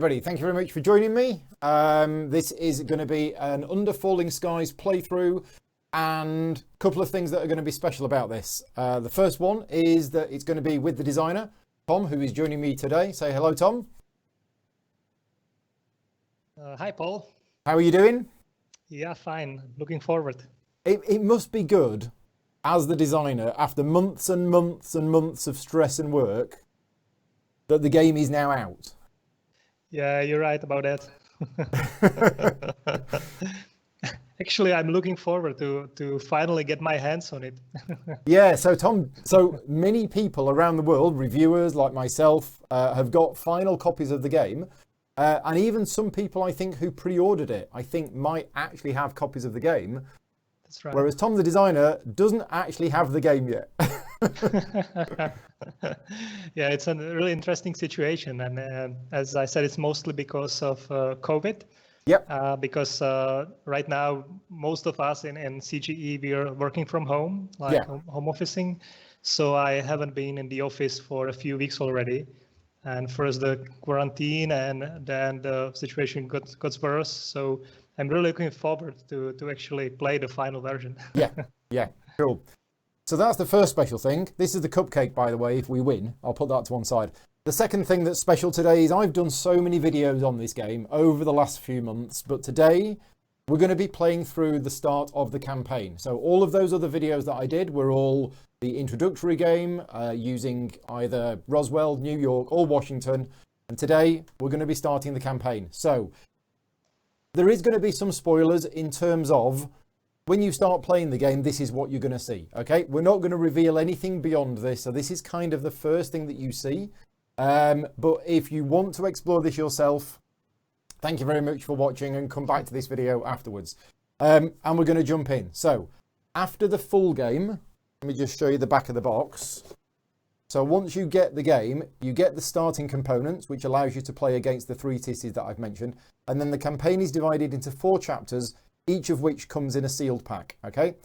Everybody, thank you very much for joining me. This is going to be an Under Falling Skies playthrough, and a couple of things that are going to be special about this. The first one is that it's going to be with the designer, Tom, who is joining me today. Say hello, Tom. Hi, Paul. How are you doing? Yeah, fine. Looking forward. It must be good as the designer, after months and months and months of stress and work, that the game is now out. Yeah, you're right about that. Actually, I'm looking forward to finally get my hands on it. Yeah, so Tom, so many people around the world, reviewers like myself, have got final copies of the game. And even some people, I think, who pre-ordered it, I think might actually have copies of the game. That's right. Whereas Tom, the designer, doesn't actually have the game yet. Yeah, it's a really interesting situation. And as I said, it's mostly because of COVID. Yep. Because right now, most of us in CGE, we are working from home, like Yeah. home officing. So I haven't been in the office for a few weeks already. And first the quarantine, and then the situation got worse. So I'm really looking forward to actually play the final version. Yeah, cool. So that's the first special thing. This is the cupcake, by the way, if we win. I'll put that to one side. The second thing that's special today is I've done so many videos on this game over the last few months, but today we're going to be playing through the start of the campaign. So all of those other videos that I did were all the introductory game using either Roswell, New York or Washington. And today we're going to be starting the campaign. So there is going to be some spoilers in terms of when you start playing the game, this is what you're going to see. Okay, we're not going to reveal anything beyond this. So this is kind of the first thing that you see. But if you want to explore this yourself, thank you very much for watching, and come back to this video afterwards. And we're going to jump in. So after the full game, let me just show you the back of the box. So once you get the game, you get the starting components, which allows you to play against the 3 cities that I've mentioned. And then the campaign is divided into 4 chapters, each of which comes in a sealed pack. Okay,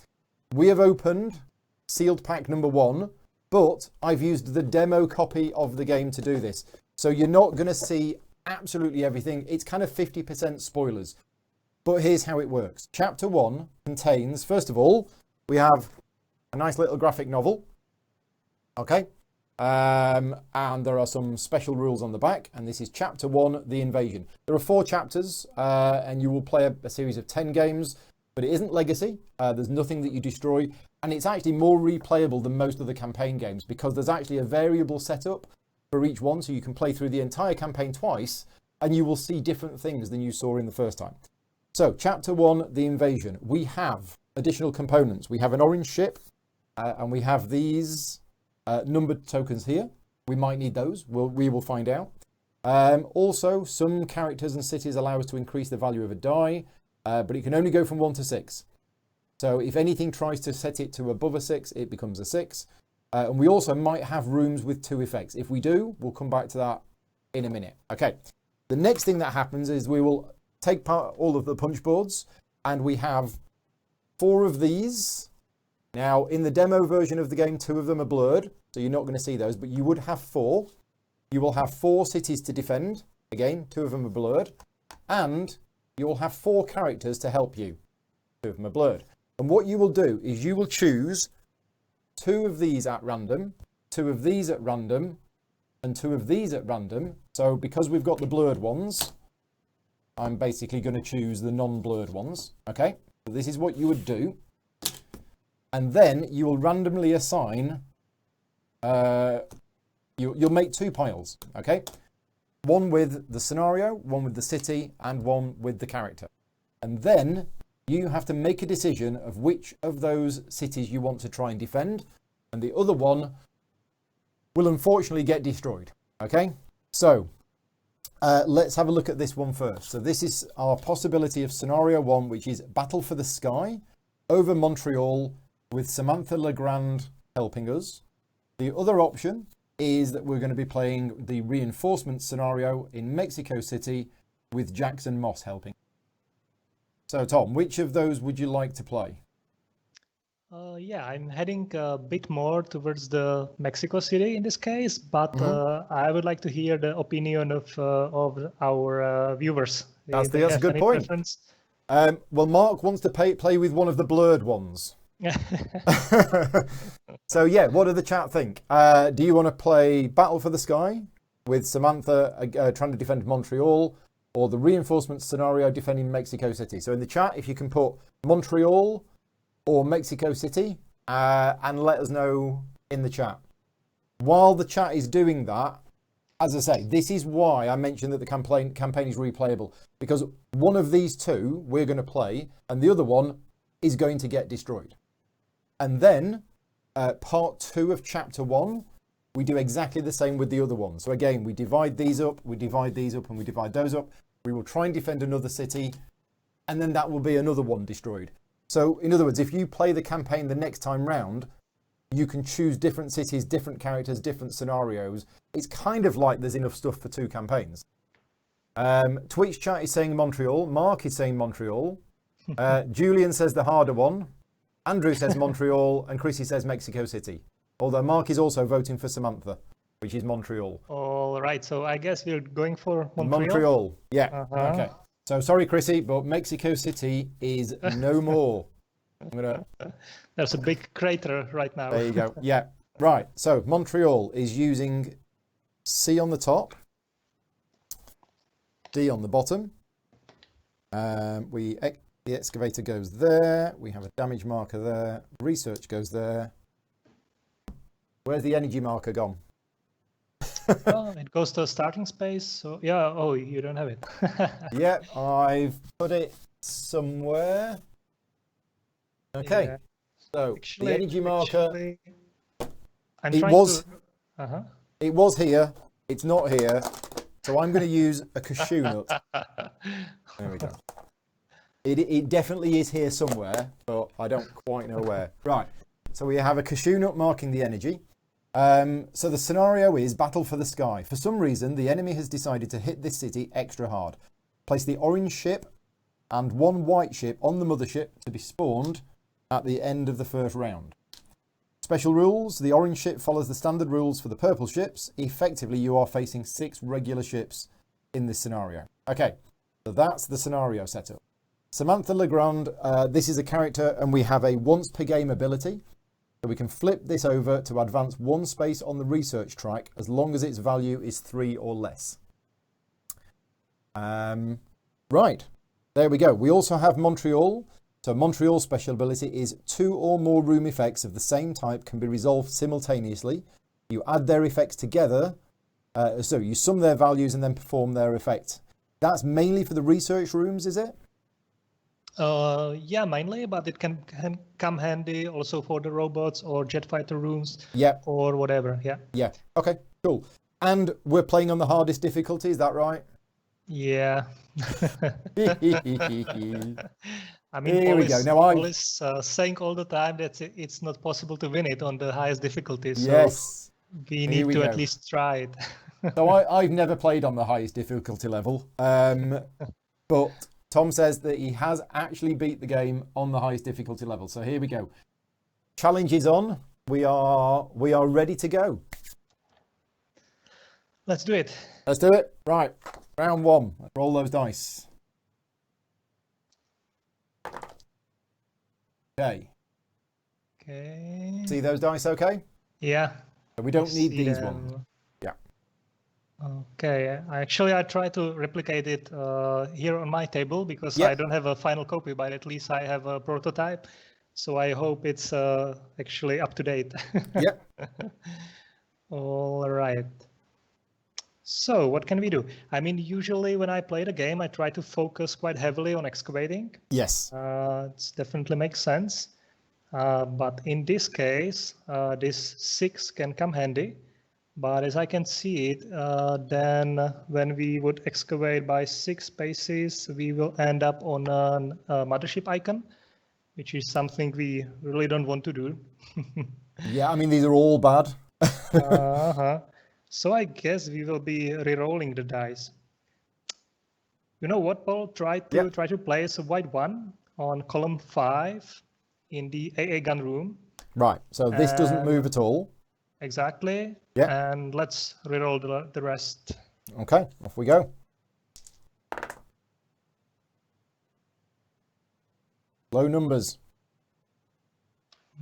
we have opened sealed pack number 1, but I've used the demo copy of the game to do this. So you're not going to see absolutely everything. It's kind of 50% spoilers. But here's how it works. Chapter 1 contains, first of all, we have a nice little graphic novel. Okay. And there are some special rules on the back. And this is Chapter 1, The Invasion. There are 4 chapters, and you will play a series of 10 games. But it isn't legacy. There's nothing that you destroy. And it's actually more replayable than most of the campaign games, because there's actually a variable setup for each one. So you can play through the entire campaign twice, and you will see different things than you saw in the first time. So Chapter 1, The Invasion. We have additional components. We have an orange ship, and we have these numbered tokens here. We might need those. We will find out. Also, some characters and cities allow us to increase the value of a die, but it can only go from 1 to 6. So if anything tries to set it to above a 6, it becomes a 6. And we also might have rooms with 2 effects. If we do, we'll come back to that in a minute. Okay. The next thing that happens is we will take part all of the punch boards, and we have 4 of these. Now, in the demo version of the game, 2 of them are blurred, so you're not going to see those, but you would have 4. You will have 4 cities to defend. Again, 2 of them are blurred. And you will have 4 characters to help you. 2 of them are blurred. And what you will do is you will choose 2 of these at random, 2 of these at random, and 2 of these at random. So because we've got the blurred ones, I'm basically going to choose the non-blurred ones. Okay, so this is what you would do. And then you will randomly assign, you'll make 2 piles, okay? One with the scenario, one with the city, and one with the character. And then you have to make a decision of which of those cities you want to try and defend. And the other one will unfortunately get destroyed, okay? So let's have a look at this one first. So this is our possibility of scenario 1, which is Battle for the Sky over Montreal, with Samantha Legrand helping us. The other option is that we're going to be playing the reinforcement scenario in Mexico City with Jackson Moss helping. So Tom, which of those would you like to play? Yeah, I'm heading a bit more towards the Mexico City in this case, but I would like to hear the opinion of our viewers. That's They a have good any point. preference? Well, Mark wants to play with one of the blurred ones. So yeah, what do the chat think? Do you want to play Battle for the Sky with Samantha trying to defend Montreal, or the reinforcement scenario defending Mexico City? So in the chat, if you can put Montreal or Mexico City, and let us know in the chat. While the chat is doing that, as I say, this is why I mentioned that the campaign is replayable, because one of these two we're going to play, and the other one is going to get destroyed. And then part 2 of chapter 1, we do exactly the same with the other one. So again, we divide these up, and we divide those up. We will try and defend another city, and then that will be another one destroyed. So in other words, if you play the campaign the next time round, you can choose different cities, different characters, different scenarios. It's kind of like there's enough stuff for 2 campaigns. Twitch chat is saying Montreal. Mark is saying Montreal. Julian says the harder one. Andrew says Montreal, and Chrissy says Mexico City. Although Mark is also voting for Samantha, which is Montreal. All right, so I guess we're going for Montreal. Montreal, yeah. Okay. So sorry, Chrissy, but Mexico City is no more. There's a big crater right now. There you go. Yeah. Right. So Montreal is using C on the top, D on the bottom. The excavator goes there. We have a damage marker there. Research goes there. Where's the energy marker gone? It goes to a starting space. So yeah. Oh, you don't have it. Yeah, I've put it somewhere. Okay. Yeah. So actually, the energy marker. It was here. It's not here. So I'm going to use a cashew nut. There we go. It definitely is here somewhere, but I don't quite know where. Right. So we have a cashew nut marking the energy. So the scenario is Battle for the Sky. For some reason, the enemy has decided to hit this city extra hard. Place the orange ship and 1 white ship on the mothership to be spawned at the end of the first round. Special rules. The orange ship follows the standard rules for the purple ships. Effectively, you are facing 6 regular ships in this scenario. Okay, so that's the scenario setup. Samantha Legrand, this is a character, and we have a once per game ability. So we can flip this over to advance 1 space on the research track as long as its value is 3 or less. Right, there we go. We also have Montreal. So Montreal's special ability is 2 or more room effects of the same type can be resolved simultaneously. You add their effects together, so you sum their values and then perform their effect. That's mainly for the research rooms, is it? Yeah, mainly, but it can come handy also for the robots or jet fighter rooms. Yeah. Or whatever. Yeah. Yeah. Okay. Cool. And we're playing on the hardest difficulty. Is that right? Yeah. I mean, here we go. Now Paul is saying all the time that it's not possible to win it on the highest difficulty. So yes. We need to at least try it. So I've never played on the highest difficulty level, but Tom says that he has actually beat the game on the highest difficulty level. So here we go. Challenge is on. We are ready to go. Let's do it. Let's do it. Right. Round 1. Let's roll those dice. Okay. Okay. See those dice okay? Yeah. We don't need these ones. Yeah. Okay. I try to replicate it here on my table because I don't have a final copy, but at least I have a prototype. So I hope it's actually up to date. Yep. All right. So what can we do? I mean, usually when I play the game, I try to focus quite heavily on excavating. Yes. It definitely makes sense. But in this case, this 6 can come handy. But as I can see it, then when we would excavate by 6 spaces, we will end up on a mothership icon, which is something we really don't want to do. Yeah, I mean, these are all bad. So I guess we will be re-rolling the dice. You know what, Paul? Try to place a white 1 on column 5 in the AA gun room. Right, so this doesn't move at all. Exactly. Yeah. And let's reroll the rest. Okay, off we go. Low numbers.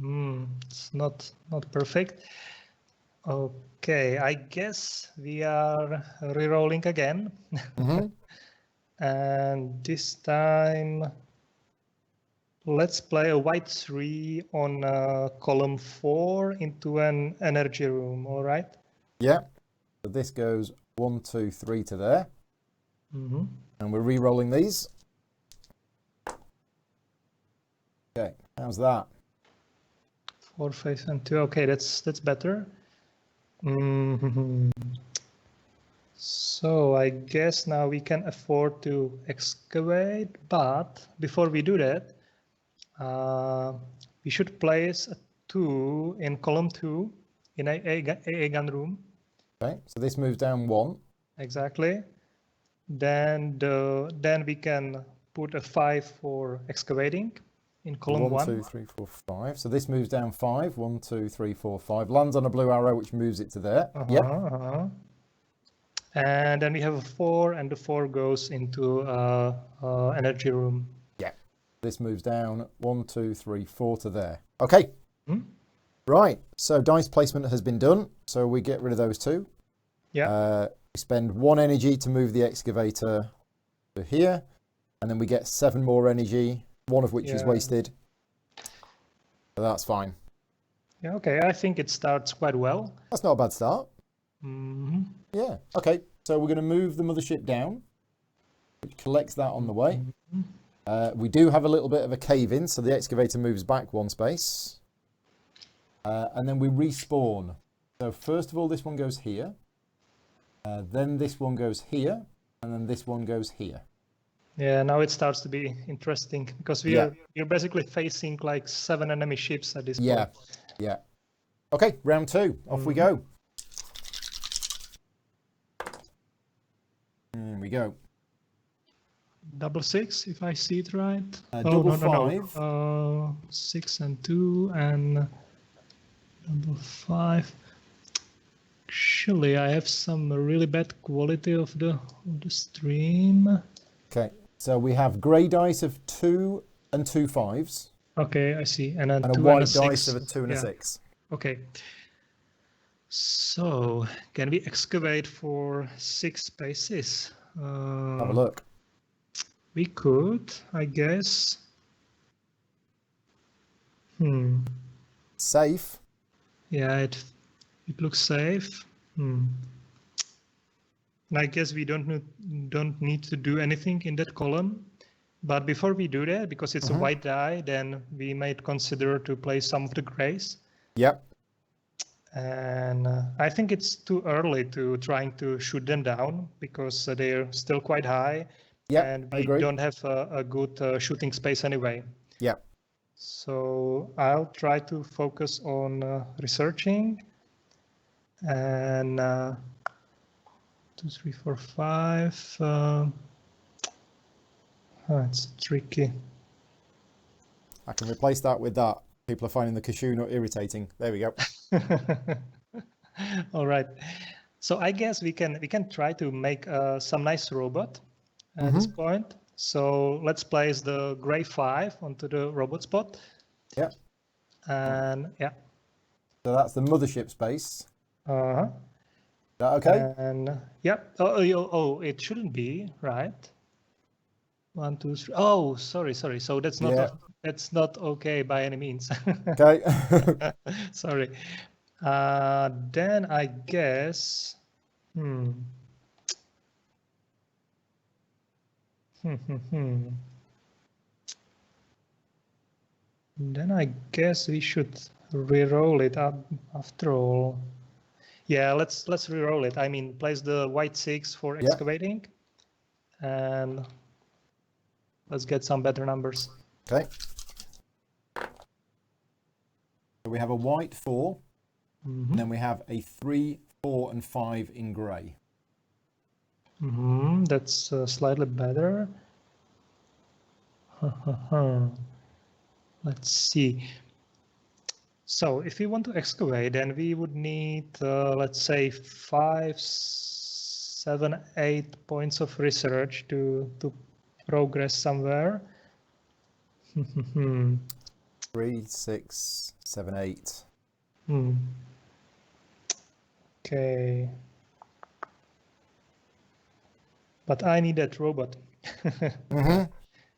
It's not perfect. Okay, I guess we are rerolling again. And this time, let's play a white 3 on column 4 into an energy room, all right? Yeah. So this goes 1, 2, 3 to there. And we're re-rolling these. Okay, how's that? 4, 5, and 2. Okay, that's better. So I guess now we can afford to excavate, but before we do that, we should place a 2 in column 2 in a gun room. Okay, so this moves down 1. Exactly. Then we can put a 5 for excavating in column 1. 1, 2, 3, 4, 5. So this moves down 5. 1, 2, 3, 4, 5. Lands on a blue arrow, which moves it to there. Yep. And then we have a 4, and the 4 goes into energy room. Yeah. This moves down 1, 2, 3, 4 to there. Okay. Right. So dice placement has been done. So we get rid of those 2. Yeah. We spend 1 energy to move the excavator to here, and then we get 7 more energy, 1 of which is wasted. So that's fine. Yeah. Okay. I think it starts quite well. That's not a bad start. Yeah. Okay. So we're going to move the mothership down, which collects that on the way. We do have a little bit of a cave in, so the excavator moves back 1 space. And then we respawn. So first of all, this one goes here. Then this one goes here. And then this one goes here. Yeah, now it starts to be interesting because you're basically facing like 7 enemy ships at this point. Yeah. Okay, round 2. Off we go. Here we go. Double 6, if I see it right. Double 5. No. 6 and 2 and double 5. Actually, I have some really bad quality of the stream. Okay, so we have grey dice of 2 and 2 5s. Okay, I see. And a white dice of a 2 and a 6. Okay. So, can we excavate for 6 spaces? Have a look. We could, I guess. Safe. Yeah, it looks safe. And I guess we don't need to do anything in that column. But before we do that, because it's a white die, then we might consider to play some of the grays. Yep. And I think it's too early to trying to shoot them down because they're still quite high. Yep, and we don't have a good shooting space anyway. Yeah. So I'll try to focus on researching. And 2, 3, 4, 5. It's tricky. I can replace that with that. People are finding the cashew nut irritating. There we go. All right. So I guess we can try to make some nice robot at this point. So let's place the gray 5 onto the robot spot. Yeah. And yeah. So that's the mothership space. Uh-huh. Is that okay? And yeah. Oh, it shouldn't be, right? 1, 2, 3. Oh, sorry. So that's not that's not okay by any means. Okay. Sorry. Then I guess. Then I guess we should re-roll it up after all. Yeah, let's re-roll it. I mean, place the white 6 for excavating, and let's get some better numbers. Okay. So we have a white 4, and then we have a 3, 4, and 5 in grey. That's slightly better. Let's see. So if we want to excavate, then we would need, let's say, 5, 7, 8 points of research to progress somewhere. 3, 6, 7, 8. Okay. But I need that robot.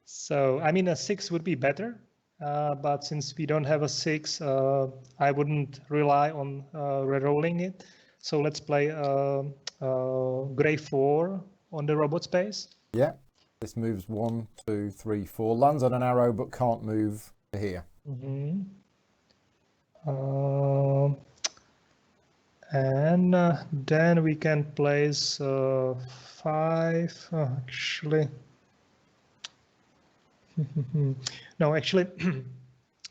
So, I mean, a 6 would be better. But since we don't have a 6, I wouldn't rely on re-rolling it. So let's play Grey 4 on the robot space. Yeah. This moves 1, 2, 3, 4. Lands on an arrow but can't move to here. And then we can place 5, actually. No, actually,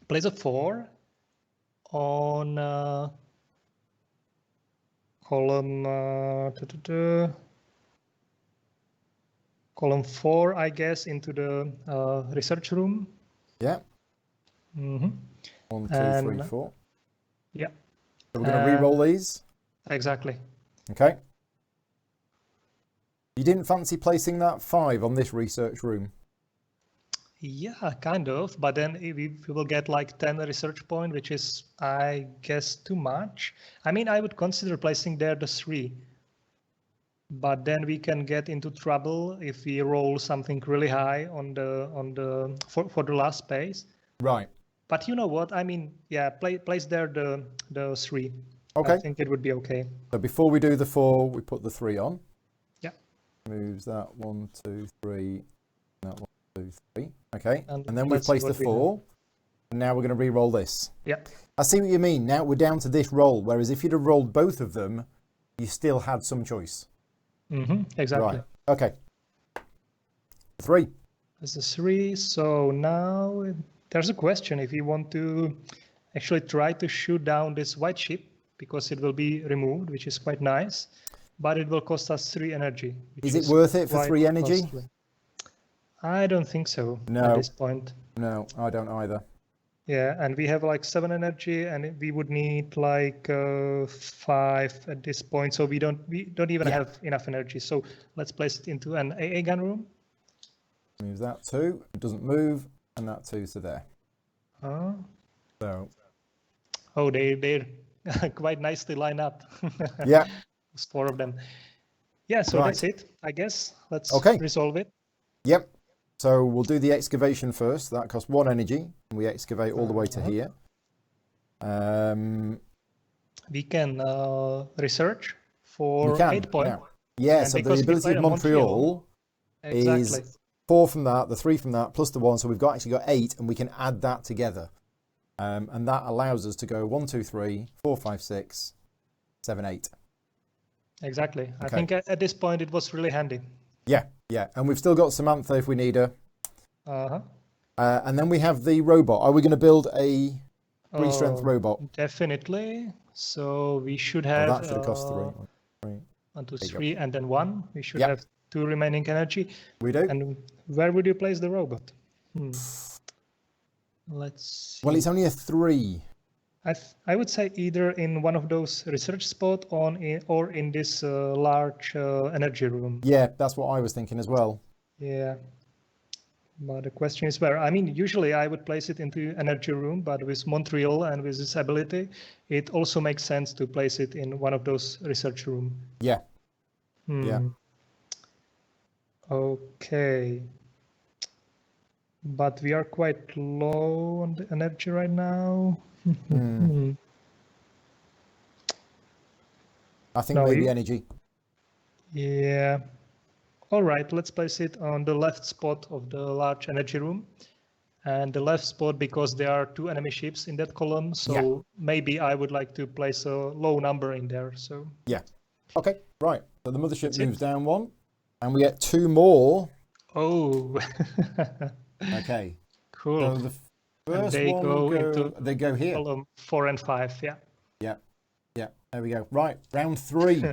place a 4 on column column 4, I guess, into the research room. Yeah. 1, 2, 3, 4. Yeah. So we're going to re-roll these. Exactly. Okay. You didn't fancy placing that 5 on this research room? Yeah, kind of. But then we will get like 10 research point, which is, I guess, too much. I mean, I would consider placing there the 3. But then we can get into trouble if we roll something really high on the for the last space. Right. But you know what? I mean, yeah, place there the 3. Okay. I think it would be okay. So before we do the 4, we put the 3 on. Yeah. Moves that 1, 2, 3. That 1, 2, 3. Okay. And then we've let's see placed the what we 4. And now we're going to re-roll this. Yeah. I see what you mean. Now we're down to this roll. Whereas if you'd have rolled both of them, you still had some choice. Exactly. Right. Okay. 3. That's the 3. So now there's a question if you want to actually try to shoot down this white ship, because it will be removed, which is quite nice, but it will cost us 3 energy. Is it worth it for quite 3 energy? costly. I don't think so No. at this point. No, I don't either. Yeah, and we have like 7 energy, and we would need like 5 at this point. So we don't even have enough energy. So let's place it into an AA gun room. Moves that 2. It doesn't move, and that 2's to there. So. Oh, they're quite nicely lined up. Yeah. There's 4 of them. Yeah, so Right. that's it, I guess. Let's Okay. resolve it. Yep. So we'll do the excavation first. That costs 1 energy. We excavate all the way to here. We can research for We can, 8 points. Yeah, And so the because we ability played of a Montreal Exactly. is 4 from that, the 3 from that, plus the 1. So we've actually got 8, and we can add that together. And that allows us to go 1, 2, 3, 4, 5, 6, 7, 8. Exactly. Okay. I think at this point it was really handy. Yeah, yeah. And we've still got Samantha if we need her. Uh-huh. And then we have the robot. Are we going to build a 3-strength robot? Definitely. So we should Oh, have that should have cost 3. 1, 2, There you go. 3, and then 1. We should Yep. have 2 remaining energy. We do. And where would you place the robot? Let's see. Well, it's only a 3. I would say either in one of those research spots or in this large energy room. Yeah, that's what I was thinking as well. Yeah. But the question is where. I mean, usually I would place it into energy room, but with Montreal and with this ability, it also makes sense to place it in one of those research room. Yeah. Yeah. Okay. But we are quite low on the energy right now. I think No, maybe you- energy. Yeah. All right, let's place it on the left spot of the large energy room. And the left spot because there are 2 enemy ships in that column. So maybe I would like to place a low number in there. So Yeah. Okay, right. So the mothership That's it. moves down 1. And we get 2 more. oh, Okay. cool. So the first they one go will into they go here. Column 4 and 5. Yeah. Yeah. Yeah. There we go. Right. Round 3.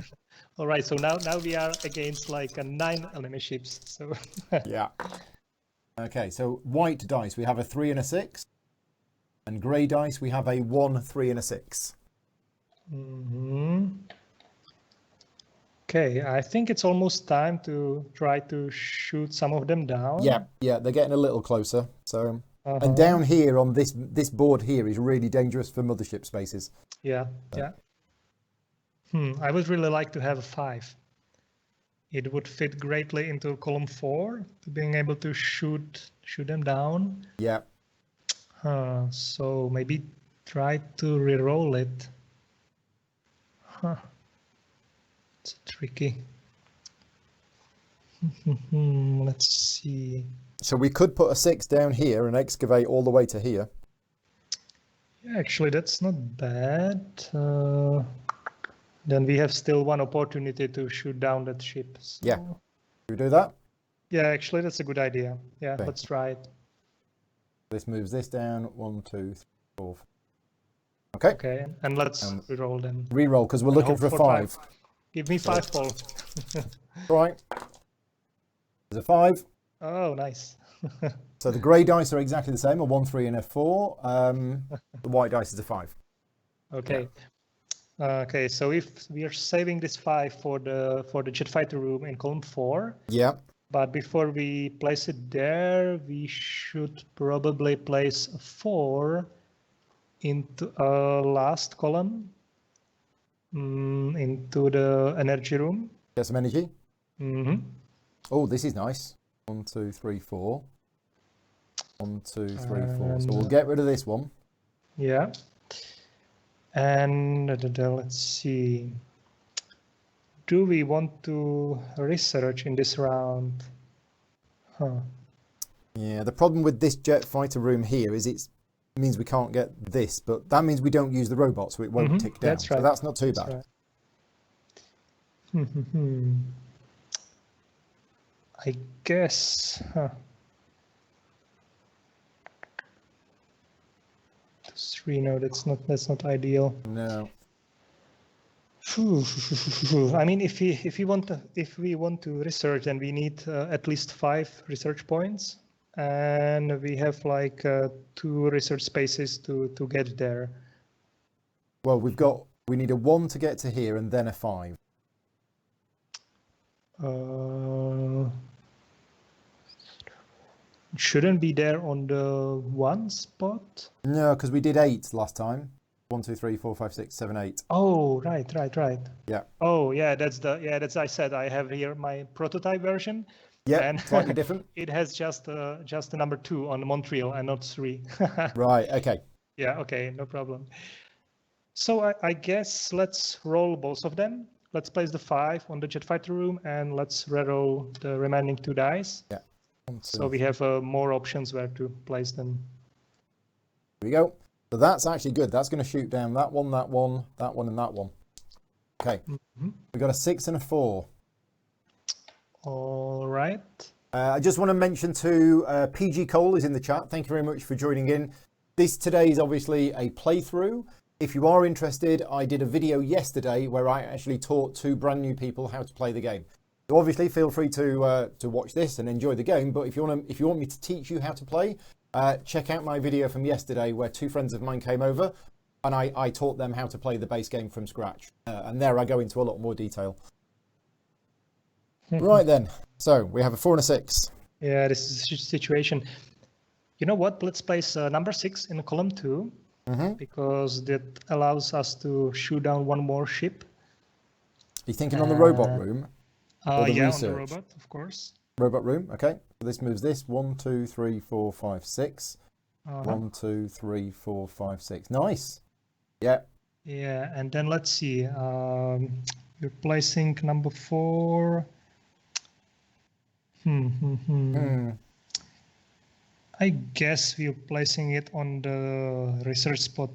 All right. So now we are against like 9 enemy ships. So Yeah. Okay, so white dice. We have a 3 and a 6. And grey dice, we have a 1, 3, and a 6. Okay, I think it's almost time to try to shoot some of them down. Yeah, they're getting a little closer. So, and down here on this board here is really dangerous for mothership spaces. Yeah. I would really like to have a 5. It would fit greatly into column 4 to being able to shoot them down. Yeah. So maybe try to re-roll it. It's tricky. Let's see. So we could put a 6 down here and excavate all the way to here. Yeah, actually, that's not bad. Then we have still one opportunity to shoot down that ship. So... Yeah. Should we do that? Yeah, actually, that's a good idea. Yeah, Okay. Let's try it. This moves this down. 1, 2, 3, 4. Okay. Okay, and let's re-roll then. Reroll because we're looking for a 5. Give me 5, Paul. Right. There's a 5. Oh, nice. So the grey dice are exactly the same, a 1, 3, and a 4. The white dice is a 5. Okay. Okay, so if we are saving this 5 for the jet fighter room in column 4. Yeah. But before we place it there, we should probably place a 4 into a last column, into the energy room. Get some energy. Mm-hmm. Oh, this is nice. 1, 2, 3, 4. 1, 2, 3, 4. So we'll get rid of this one. Yeah. And let's see. Do we want to research in this round? Yeah, the problem with this jet fighter room here is it means we can't get this, but that means we don't use the robot, so it won't tick down. That's right. So that's not too bad. Right. I guess. No, that's not ideal. No. I mean, if we want to research, then we need at least 5 research points, and we have like 2 research spaces to get there. Well, we need a 1 to get to here, and then a 5. Shouldn't be there on the 1 spot. No, because we did 8 last time. 1, 2, 3, 4, 5, 6, 7, 8. Oh, right. Yeah. Oh, yeah. That's I said I have here my prototype version. Yeah, and slightly different. It has just the number 2 on Montreal and not 3. Right. Okay. Yeah. Okay. No problem. So I guess let's roll both of them. Let's place the 5 on the jet fighter room, and let's reroll the remaining 2 dice. Yeah. So we have more options where to place them. Here we go. So that's actually good. That's going to shoot down that one, that one, that one, and that one. Okay. We got a 6 and a 4. All right. I just want to mention too, PG Cole is in the chat. Thank you very much for joining in. This today is obviously a playthrough. If you are interested, I did a video yesterday where I actually taught 2 brand new people how to play the game. So obviously feel free to watch this and enjoy the game. But if you want me to teach you how to play, check out my video from yesterday where 2 friends of mine came over and I taught them how to play the base game from scratch. And there I go into a lot more detail. Right then, so we have a 4 and a 6. Yeah, this is a situation. You know what? Let's place number 6 in column 2, because that allows us to shoot down 1 more ship. Are you thinking on the robot room? Or the yeah, research? on the robot, of course. Robot room, okay. So this moves this 1, 2, 3, 4, 5, 6. 1, 2, 3, 4, 5, 6. Nice. Yeah. Yeah, and then let's see. You're placing number 4. I guess we're placing it on the research spot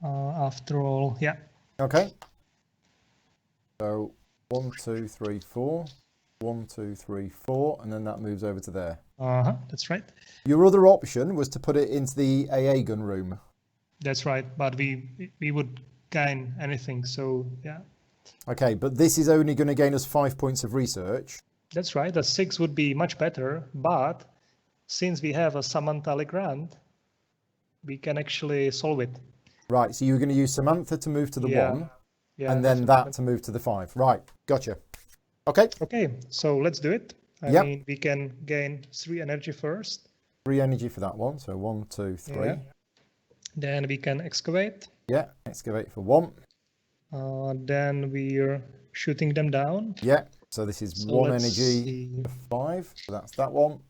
after all. Yeah. Okay. So 1, 2, 3, 4. 1, 2, 3, 4, and then that moves over to there. That's right. Your other option was to put it into the AA gun room. That's right, but we would gain anything, so yeah. Okay, but this is only going to gain us 5 points of research. That's right. A 6 would be much better, but since we have a Samantha Legrand, we can actually solve it. Right, so you're going to use Samantha to move to the Yeah. 1, Yeah, and then definitely. that to move to the 5. Right, gotcha. Okay, Okay, so let's do it. I Yep. mean, we can gain 3 energy first. 3 energy for that one. So 1, 2, 3. Yeah. Then we can excavate. Yeah, excavate for 1. Then we're shooting them down. Yeah, so this is So 1 let's energy see, for 5. So that's that one,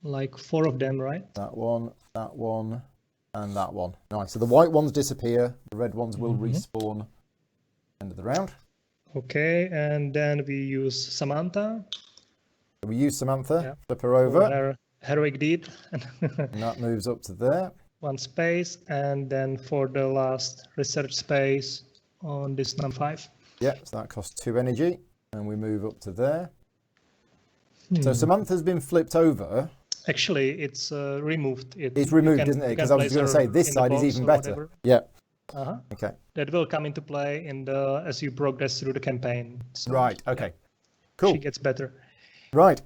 like 4 of them, right? that one, and that one. Nice. So the white ones disappear, the red ones will respawn end of the round. Okay, and then we use Samantha So we use Samantha, Yeah. flip her for over, her heroic deed. and that moves up to there. 1 space, and then for the last research space on this number 5. Yeah, so that costs 2 energy, and we move up to there. So Samantha's been flipped over. Actually, it's removed. It's removed, isn't it? Because I was going to say this side is even better. Yeah. Uh-huh. Okay. That will come into play in the as you progress through the campaign. So, Right. Okay. She Cool. gets better. Right.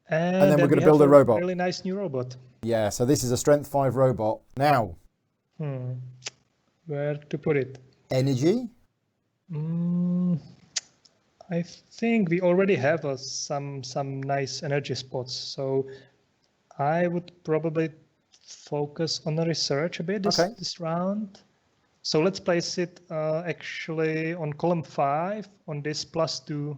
And then we're we gonna build have a robot. Really nice new robot. Yeah. So this is a Strength 5 robot. Now, Where to put it? energy. I think we already have some nice energy spots. So I would probably focus on the research a bit Okay. this round. So let's place it actually on column 5 on this +2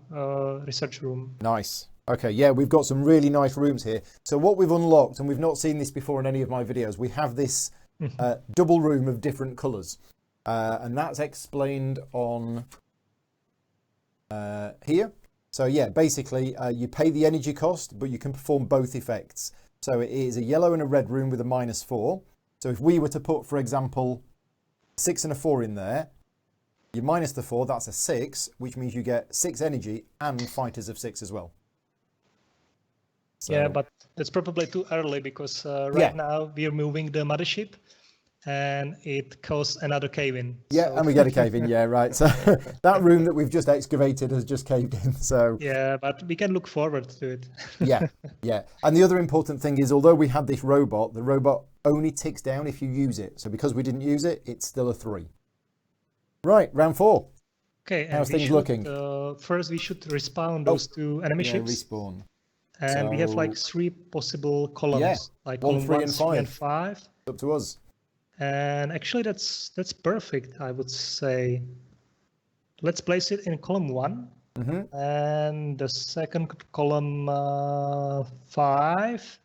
research room. Nice. Okay, yeah, we've got some really nice rooms here. So what we've unlocked, and we've not seen this before in any of my videos, we have this double room of different colours. And that's explained on here. So yeah, basically you pay the energy cost, but you can perform both effects. So it is a yellow and a red room with a -4. So if we were to put, for example, 6 and a 4 in there, you minus the 4, that's a 6, which means you get 6 energy and fighters of 6 as well. So, Yeah, but that's probably too early because right now we're moving the mothership and it caused another cave-in. yeah, So- and we get a cave in, yeah, right. So that room that we've just excavated has just caved in. So Yeah, but we can look forward to it. yeah, yeah. And the other important thing is, although we had this robot, the robot only ticks down if you use it. So because we didn't use it, it's still a 3. Right, round 4. Okay, How's and we things should, looking? first we should respawn those 2 enemy Yeah, ships. respawn. And we have So- like 3 possible columns, Yeah, like 1, column 3, 1, and 3, and 5. 5. Up to us. And actually that's perfect, I would say. Let's place it in column 1. And the second column 5.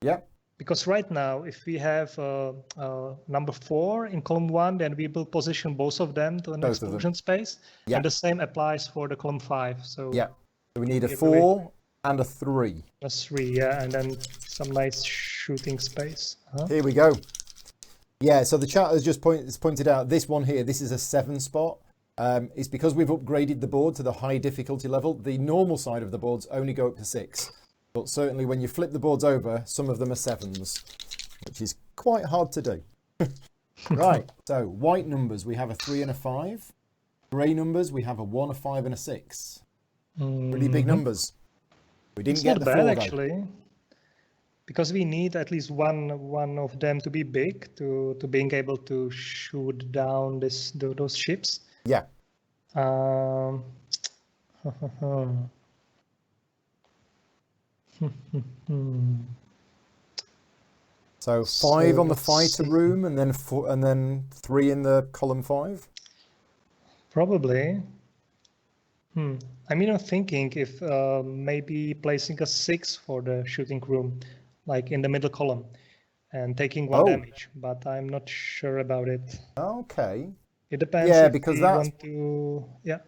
Yeah, Because right now, if we have number 4 in column 1, then we will position both of them to an Both of them. explosion space. Yeah. And the same applies for the column 5. So yeah. So we need a Give 4 and a 3. a 3, yeah, and then some nice shooting space. Huh? Here we go. Yeah, so the chat has just pointed out this one here, this is a 7 spot. It's because we've upgraded the board to the high difficulty level. The normal side of the boards only go up to 6. But certainly when you flip the boards over, some of them are 7s, which is quite hard to do. Right, so white numbers, we have a 3 and a 5. Grey numbers, we have a 1, a 5 and a 6. Pretty big numbers. We didn't It's get not the bad 4 though. actually, because we need at least one of them to be big to being able to shoot down those ships. Yeah, so 5 on the let's fighter see. room and then 4, and then 3 in the column 5. Probably. I mean, I'm thinking if maybe placing a 6 for the shooting room, like in the middle column, and taking 1 Oh. damage, but I'm not sure about it. Okay. It depends Yeah, if because we that's- want to, yeah.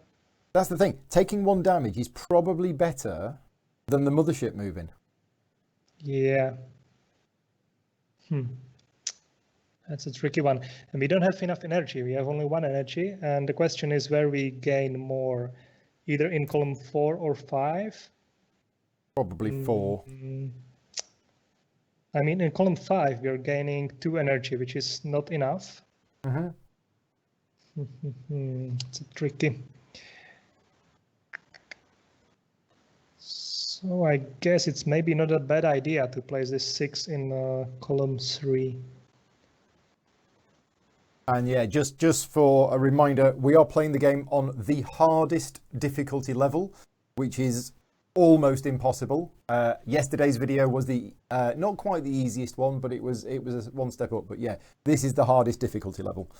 That's the thing. Taking 1 damage is probably better than the mothership moving. Yeah. That's a tricky one. And we don't have enough energy. We have only 1 energy. And the question is where we gain more, either in column 4 or 5. Probably 4. I mean, in column 5, we are gaining 2 energy, which is not enough. It's tricky. So I guess it's maybe not a bad idea to place this 6 in column 3. And yeah, just for a reminder, we are playing the game on the hardest difficulty level, which is almost impossible. Yesterday's video was the not quite the easiest one, but it was one step up. But yeah, this is the hardest difficulty level.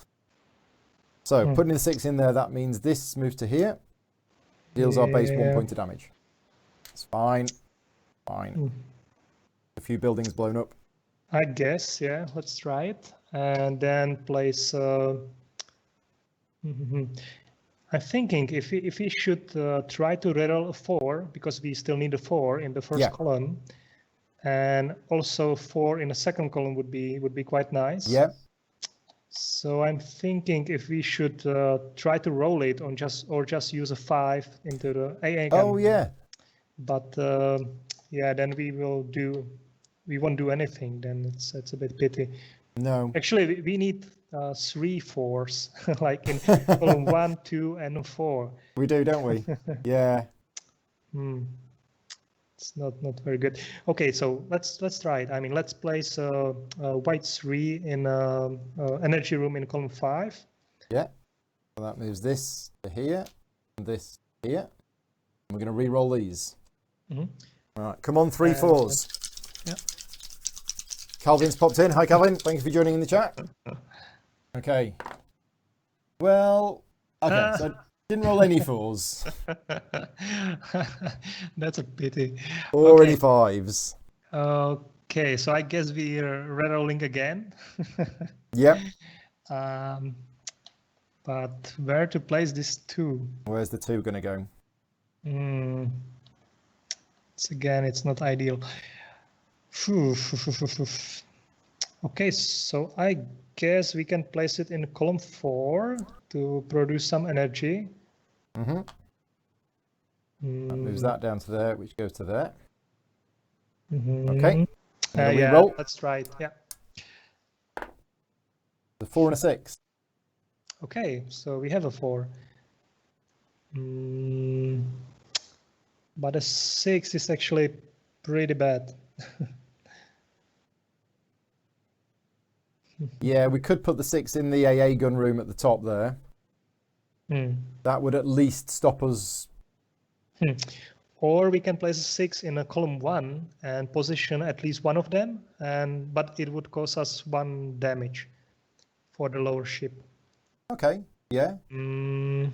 So putting the 6 in there, that means this moves to here, deals our base 1 point of damage. It's fine, fine. A few buildings blown up. I guess, yeah. Let's try it, and then place. I'm thinking if we should try to reroll a 4, because we still need a 4 in the first column, and also 4 in the second column would be quite nice. Yeah. So I'm thinking if we should try to roll it on just use a 5 into the AA gun. Oh yeah. But yeah, then we won't do anything. Then it's a bit pity. No. Actually, we need 3 4s, like in column 1, 2, and 4. We do, don't we? Yeah. It's not very good. Okay, so let's try it. I mean, let's place white 3 in energy room in column 5. Yeah. So that moves this to here, and this here. And we're going to re-roll these. All right, come on, 3 4s. Yeah. Calvin's popped in. Hi, Calvin. Thank you for joining in the chat. Okay. Well, okay, so I didn't roll any 4s. That's a pity. Or any 5s. Okay, so I guess we're re-rolling again. Yep. But where to place this 2? Where's the 2 going to go? It's not ideal. Okay, so I guess we can place it in column 4 to produce some energy. That moves that down to there, which goes to there. Okay. Yeah, roll. let's try it. Yeah. The 4 and a 6. Okay, so we have a 4. But a 6 is actually pretty bad. Yeah, we could put the 6 in the AA gun room at the top there. That would at least stop us. Or we can place a 6 in a column 1 and position at least one of them, but it would cause us 1 damage for the lower ship. Okay, yeah. I'm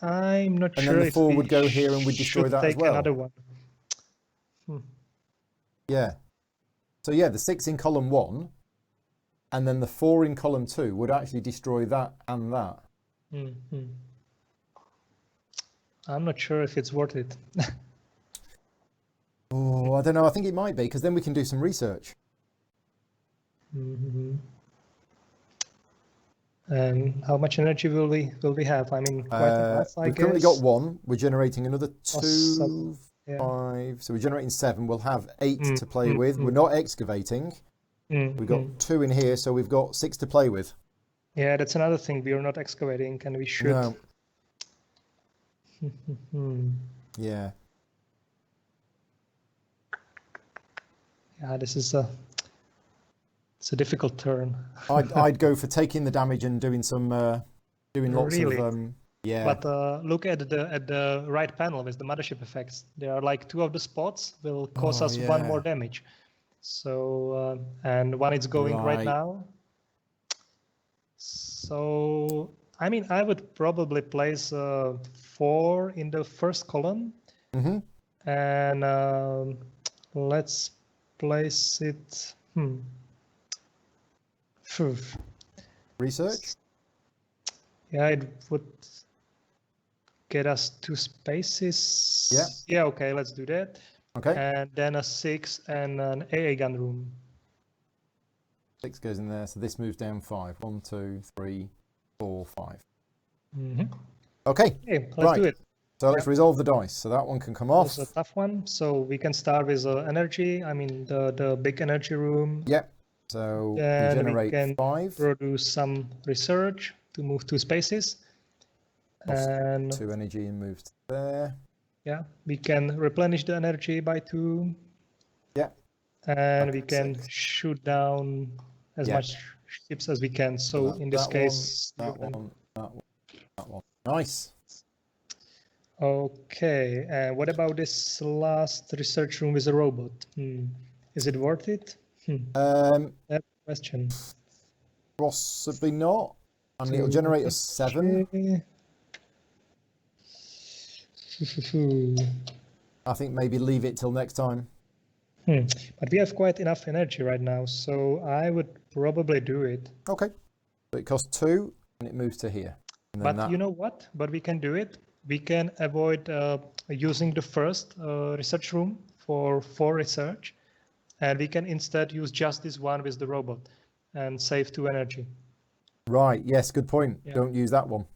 not and sure. And then the 4 would go here and we'd destroy that as well. Another one. Yeah. So yeah, the 6 in column 1 and then the 4 in column 2 would actually destroy that and that. I'm not sure if it's worth it. Oh, I don't know. I think it might be, because then we can do some research. And how much energy will we have? I mean, quite enough, I guess. We've currently got 1. We're generating another 2, 7, 5. So we're generating 7. We'll have 8 to play with. We're not excavating. We've got 2 in here, so we've got 6 to play with. Yeah, that's another thing. We are not excavating, and we should. No. Yeah. Yeah, this is it's a difficult turn. I'd go for taking the damage and doing some doing lots of yeah. But look at the right panel with the mothership effects. There are like 2 of the spots will cause us 1 more damage. So and 1 is going right now. So I mean, I would probably place 4 in the first column, and let's place it. Research. Yeah, it would get us 2 spaces. Yeah. Yeah. Okay, let's do that. Okay. And then a 6 and an AA gun room. 6 goes in there, so this moves down 5. 1, 2, 3, 4, 5. Okay. Let's do it. So let's resolve the dice. So that one can come off. It's a tough one. So we can start with energy. I mean, the big energy room. Yep. So we generate 5. Produce some research to move 2 spaces. And 2 energy and move to there. Yeah, we can replenish the energy by 2. Yeah. And we can shoot down as much ships as we can. So in this that case, one, that one. Nice. Okay, and what about this last research room with a robot? Is it worth it? That's a question. Possibly not. I mean, it'll generate a 7. I think maybe leave it till next time. But we have quite enough energy right now, so I would probably do it. Okay. So it costs 2 and it moves to here. And then But you know what? But we can do it. We can avoid using the first research room for research, and we can instead use just this one with the robot and save 2 energy. Right. Yes. Good point. Yeah. Don't use that one.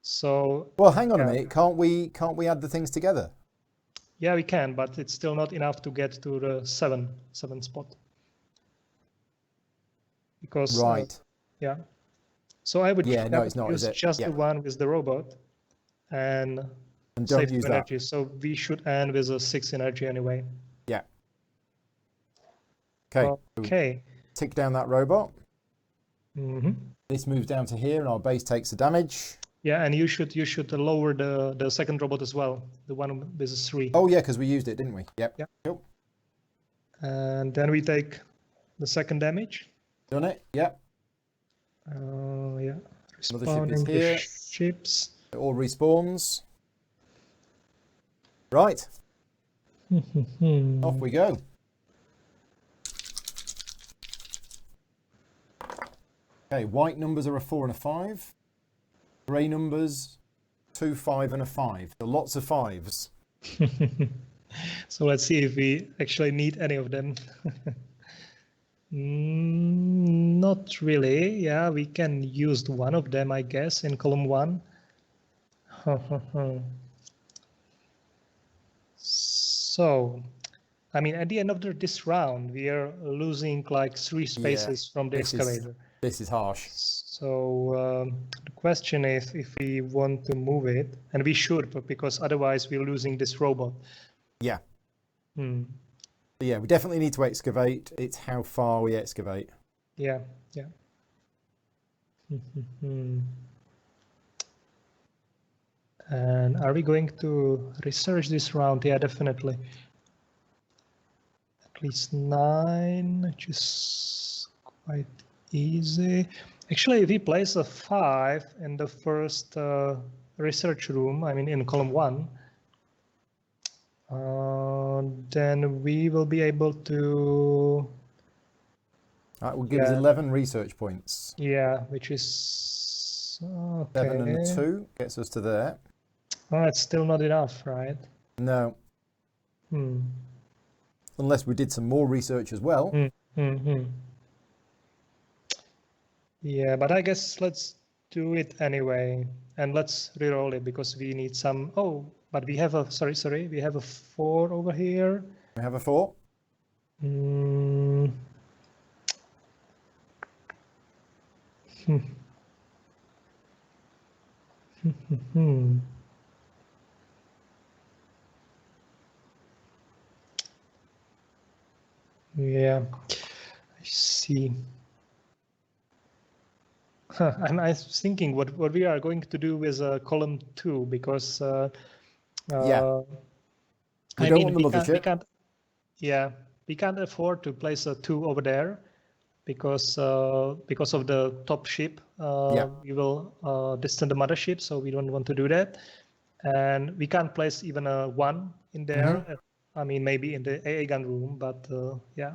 So Well, hang on a minute. Can't we add the things together? yeah, we can, but it's still not enough to get to the 7 spot. Because Right. yeah. So I would it's not, use is it? just the one with the robot and don't save use 2 that. energy. So we should end with a 6 energy anyway. Yeah. Okay. Okay. Tick down that robot. Mm-hmm. This moves down to here, and our base takes the damage. Yeah, and you should lower the second robot as well, the one with a 3. Oh yeah, because we used it, didn't we? Yep. Yeah. Cool. And then we take the second damage. Done it. Yep. Yeah. Another ship is Respawning the here. ships. It all respawns. Right. Off we go. Okay, white numbers are a 4 and a 5. Grey numbers, 2, 5, and a 5. So lots of 5s. So let's see if we actually need any of them. Not really. Yeah, we can use one of them, I guess, in column 1. So, I mean, at the end of this round, we are losing like 3 spaces from the excavator. This is harsh. So the question is if we want to move it, and we should, but because otherwise we're losing this robot. Yeah. Yeah, we definitely need to excavate. It's how far we excavate. Yeah, yeah. And are we going to research this round? Yeah, definitely. At least 9, which is quite easy. Actually, if we place a 5 in the first research room, I mean in column 1, then we will be able to... That will give us 11 research points. Yeah, which is... Okay. 7 and a 2 gets us to there. Oh, it's still not enough, right? No. Unless we did some more research as well. Yeah, but I guess let's do it anyway. And let's reroll it because we need some... Oh, but we have a... Sorry. We have a 4 over here. We have a 4. Yeah, I see. I'm thinking what we are going to do with column 2 because Yeah. I don't mean want the mothership. we can't afford to place a 2 over there because of the top ship. We will distance the mothership, so we don't want to do that. And we can't place even a 1 in there. I mean, maybe in the AA gun room, but yeah.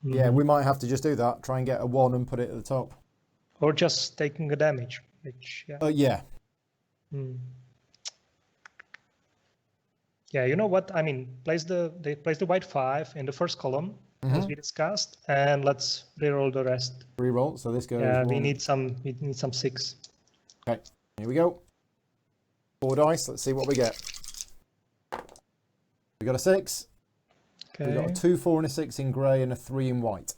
Yeah, we might have to just do that. Try and get a 1 and put it at the top. Or just taking a damage, which yeah. Yeah. Yeah, you know what? I mean, place the white 5 in the first column as we discussed, and let's reroll the rest. Reroll. So this goes. Yeah, 1. we need some 6. Okay, here we go. 4 dice. Let's see what we get. We got a 6. Okay. We got a 2, 4, and a 6 in grey and a 3 in white.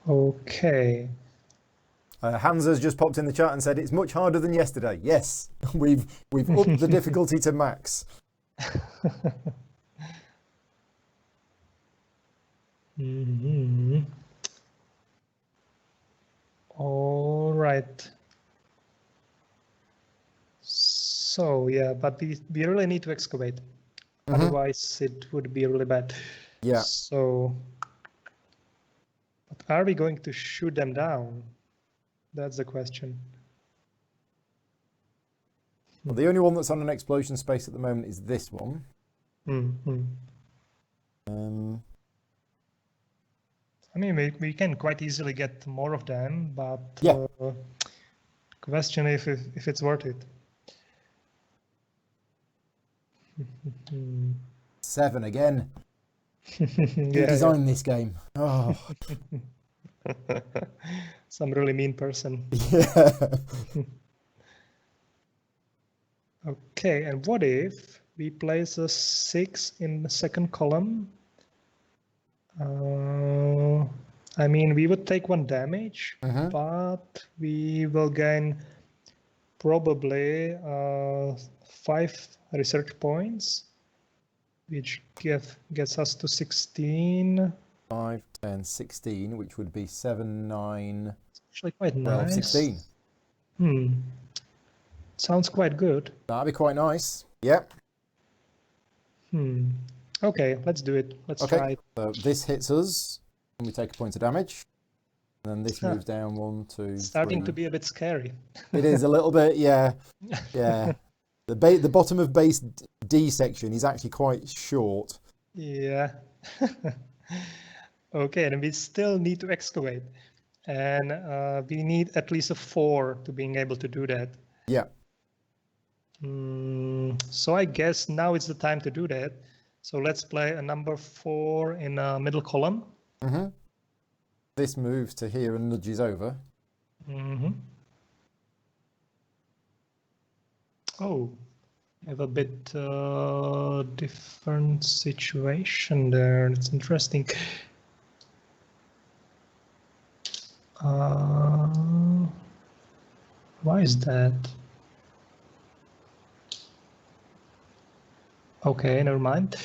Okay. Hans has just popped in the chat and said it's much harder than yesterday. Yes, we've upped the difficulty to max. Mhm. All right. So yeah, but we really need to excavate. Otherwise it would be really bad. Yeah. So, but are we going to shoot them down? That's the question. Well, the only one that's on an explosion space at the moment is this one. I mean, we can quite easily get more of them, but Yeah. question if it's worth it. 7 again. Who Yeah, designed this game? Oh, some really mean person. yeah. Okay, and what if we place a 6 in the second column? I mean, we would take 1 damage, but we will gain probably 5 research points, which gets us to 16. 5, 10, 16, which would be 7, 9, Actually quite 12, nice. 16. Sounds quite good. That'd be quite nice. Yep. Okay, let's do it. Let's try it. So this hits us, and we take a point of damage. And then this moves down 1, 2, Starting 3. to be a bit scary. It is a little bit, yeah. Yeah. The bottom of base D section is actually quite short. Yeah. Okay, and we still need to excavate. And we need at least a 4 to being able to do that. Yeah. So I guess now it's the time to do that. So let's play a number 4 in a middle column. This moves to here and nudges over. Oh, I have a bit different situation there. It's interesting. Why is that? Okay, never mind.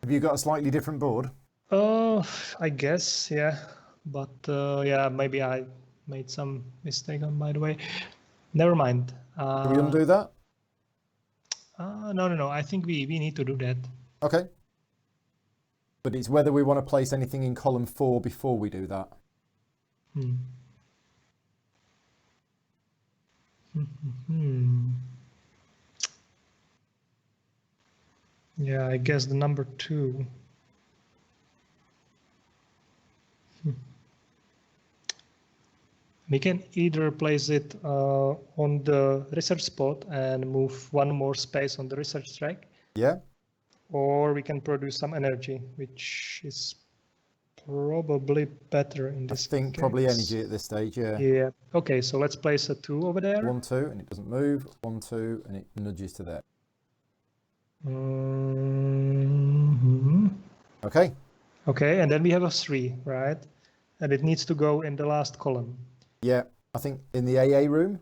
Have you got a slightly different board? I guess, yeah. But yeah, maybe I made some mistake on by the way. Never mind. Can we undo that? No. I think we need to do that. Okay. But it's whether we want to place anything in column 4 before we do that. Yeah, I guess the number 2. We can either place it on the research spot and move 1 more space on the research track. Yeah. Or we can produce some energy, which is probably better in this case. I think probably energy at this stage, yeah. Yeah. Okay, so let's place a 2 over there. 1, 2, and it doesn't move. 1, 2, and it nudges to there. Okay. Okay, and then we have a 3, right? And it needs to go in the last column. Yeah, I think in the AA room.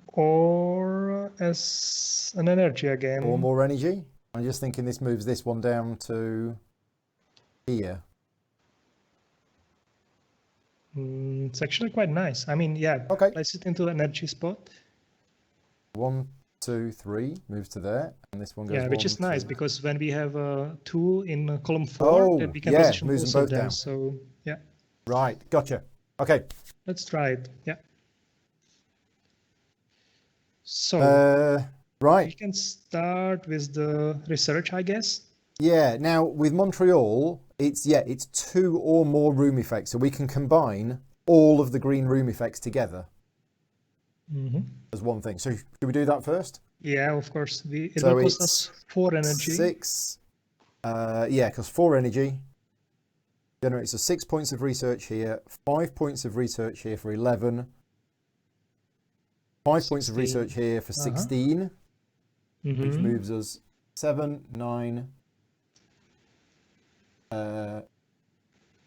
Or as an energy again. Or more energy. I'm just thinking this moves this one down to here. It's actually quite nice. I mean, yeah, Okay. place it into the energy spot. 1, 2, 3 moves to there, and this one goes. Yeah, which 1, is nice 2. because when we have 2 in column 4, then we can position moves both them of both them. down. So yeah, Right, gotcha. Okay. let's try it. Yeah. So we right. can start with the research, I guess. Yeah. Now with Montreal, it's 2 or more room effects, so we can combine all of the green room effects together as one thing. So should we do that first? Yeah, of course. It So will cost it's us 4 energy. 6. Yeah, because 4 energy generates us 6 points of research here, 5 points of research here for 11, 5 points of 16. research here for 16, which moves us 7, 9, and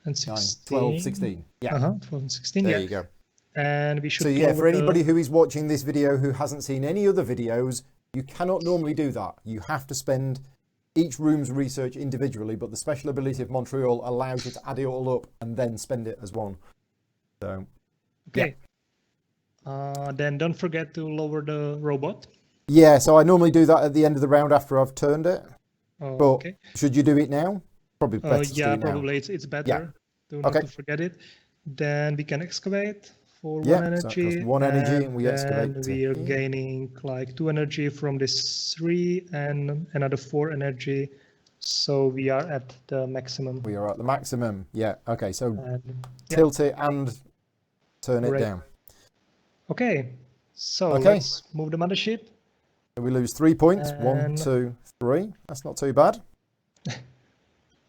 9, 16. 12, 16. Yeah, 12 and 16. there Yeah. you go. And we should. So yeah, for anybody who is watching this video who hasn't seen any other videos, you cannot normally do that. You have to spend each room's research individually, but the special ability of Montreal allows you to add it all up and then spend it as one. So, Okay. Then don't forget to lower the robot. yeah, so I normally do that at the end of the round after I've turned it. Oh, But okay. should you do it now? Probably better to do Yeah, it now. probably it's better to not Okay. to forget it. Then we can excavate for Yeah, one so that energy. costs 1 energy and we excavate then to we are here. gaining like 2 energy from this 3 and another 4 energy. So we are at the maximum. We are at the maximum. Yeah, okay, so And, yeah, tilt it and turn it Great. down. Okay, so Okay. let's move the mothership. So we lose 3 points. 1, And- 2, 3. That's not too bad.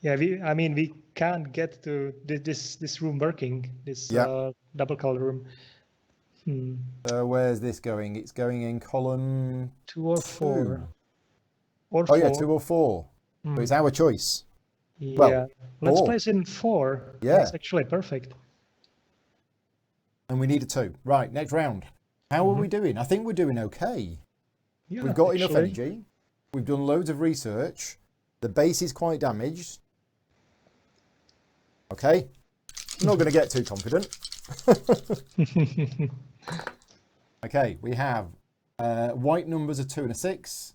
Yeah, we can't get to this room working, this Yeah. double color room. So where's this going? It's going in column 2 or 4. 2. Or Oh 4. yeah, 2 or 4. So it's our choice. Yeah, let's 4. place it in 4. Yeah. That's actually perfect. And we need a 2. Right, next round. How are we doing? I think we're doing okay. Yeah, We've got enough actually. energy. We've done loads of research. The base is quite damaged. Okay. I'm not going to get too confident. Okay, we have white numbers are 2 and a 6.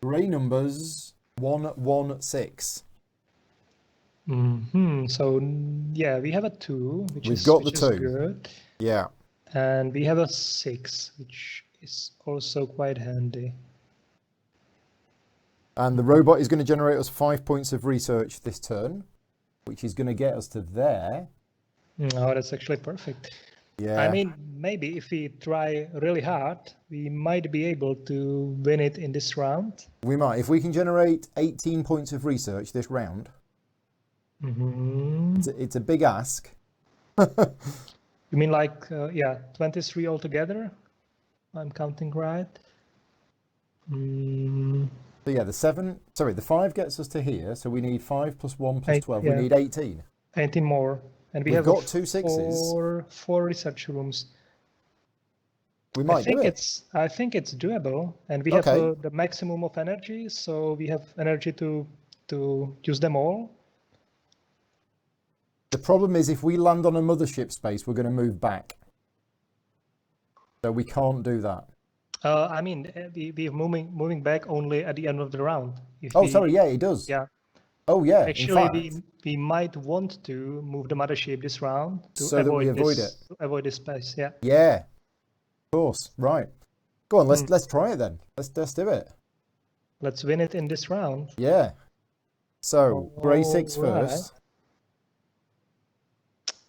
Grey numbers 1, 1, 6. So yeah, we have a 2, which We've is got the which is 2. good, Yeah. and we have a 6, which is also quite handy. And the robot is going to generate us 5 points of research this turn, which is going to get us to there. Oh, that's actually perfect. Yeah. I mean, maybe if we try really hard, we might be able to win it in this round. We might. If we can generate 18 points of research this round, it's a big ask. You mean like, yeah, 23 altogether? I'm counting right. So yeah, the 5 gets us to here. So we need 5 plus 1 plus 8, 12. yeah. We need 18. 18 more. And we We've have got 2 6s. four research rooms. We might do it. I think it's doable, and we have Okay. the maximum of energy, so we have energy to use them all. The problem is if we land on a mothership space, we're going to move back. So we can't do that. I mean, we're moving back only at the end of the round. If Oh, we- sorry. Yeah, it does. Yeah. Oh, yeah. Actually, in fact, we might want to move the mothership this round to So that we avoid to avoid this space. Yeah. yeah. Of course. Right. Go on. Let's try it then. Let's do it. Let's win it in this round. Yeah. So grey 6 Alright. first.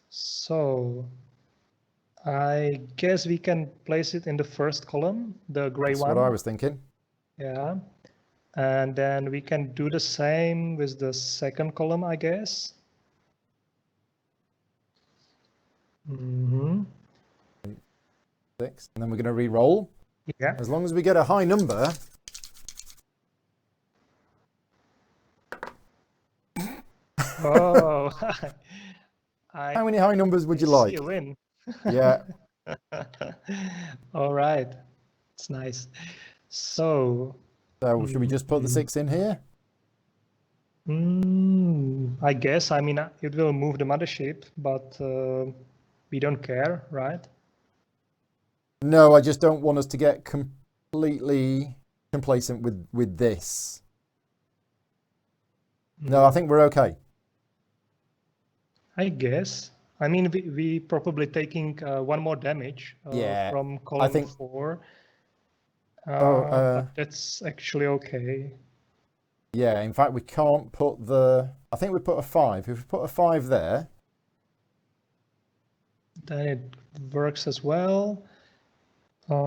So I guess we can place it in the first column, the gray That's one. what I was thinking. Yeah. And then we can do the same with the second column, I guess. 6. And then we're going to re-roll. Yeah. As long as we get a high number. Oh, How many high numbers would you see like? a win. Yeah. All right. It's nice. So, So should we just put the 6 in here? I guess, I mean, it will move the mothership, but we don't care, right? No, I just don't want us to get completely complacent with this. No, I think we're okay. I guess. I mean, we probably taking 1 more damage Yeah, from column think- 4. Oh, but that's actually okay. Yeah, in fact, we can't put the... I think we put a 5. If we put a 5 there... Then it works as well.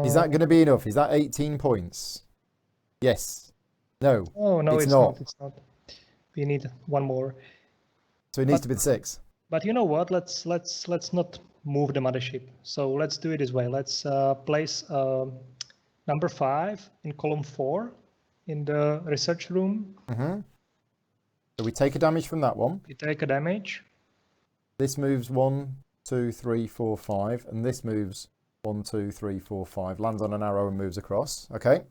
Is that going to be enough? Is that 18 points? Yes. No. Oh, no, it's it's not. not. It's not. We need 1 more. So it needs to be the 6. But you know what? Let's not move the mothership. So let's do it this way. Let's place number 5 in column 4 in the research room. So we take a damage from that one. We take a damage. This moves 1, 2, 3, 4, 5. And this moves 1, 2, 3, 4, 5. Lands on an arrow and moves across. Okay.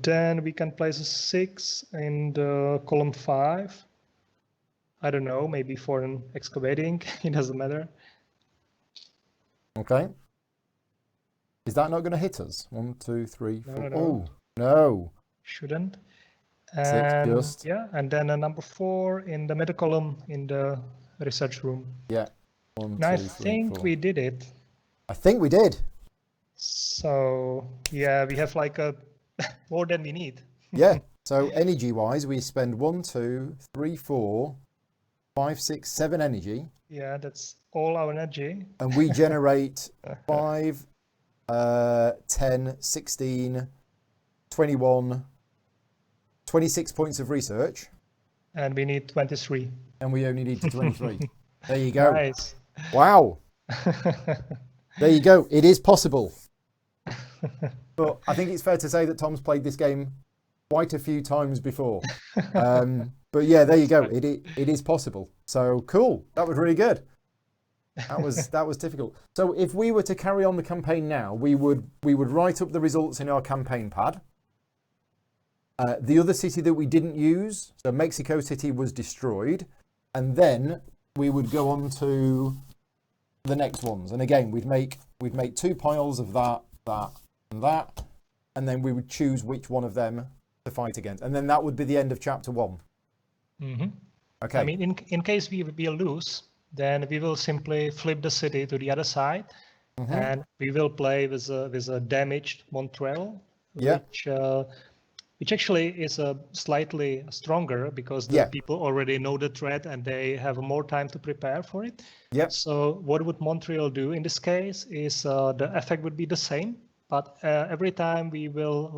then we can place a 6 in the column 5. I don't know, maybe for an excavating, it doesn't matter. Okay. Is that not going to hit us? 1, 2, 3, 4. No, no. Oh, no. Shouldn't. 6 And just. yeah, and then a number 4 in the middle column in the research room. Yeah. 1, And 2, I 3, think 4. we did it. I think we did. So yeah, we have like a more than we need. Yeah. So energy-wise, we spend 1, 2, 3, 4, 5, 6, 7 energy. Yeah, that's all our energy. And we generate 5, 10, 16, 21, 26 points of research. And we need 23. And we only need 23. There you go. Nice. Wow. There you go. It is possible. But I think it's fair to say that Tom's played this game quite a few times before. But yeah, there you go. It is possible. So cool. That was really good. That was difficult. So if we were to carry on the campaign now, we would write up the results in our campaign pad. The other city that we didn't use, so Mexico City, was destroyed, and then we would go on to the next ones. And again, we'd make 2 piles of that, and that, and then we would choose which one of them to fight against, and then that would be the end of chapter 1. Mm-hmm. Okay. I mean, in case we lose, then we will simply flip the city to the other side, and we will play with a damaged Montreal, Yeah. which actually is slightly stronger because the people already know the threat and they have more time to prepare for it. Yep. So what would Montreal do in this case is the effect would be the same, but every time we will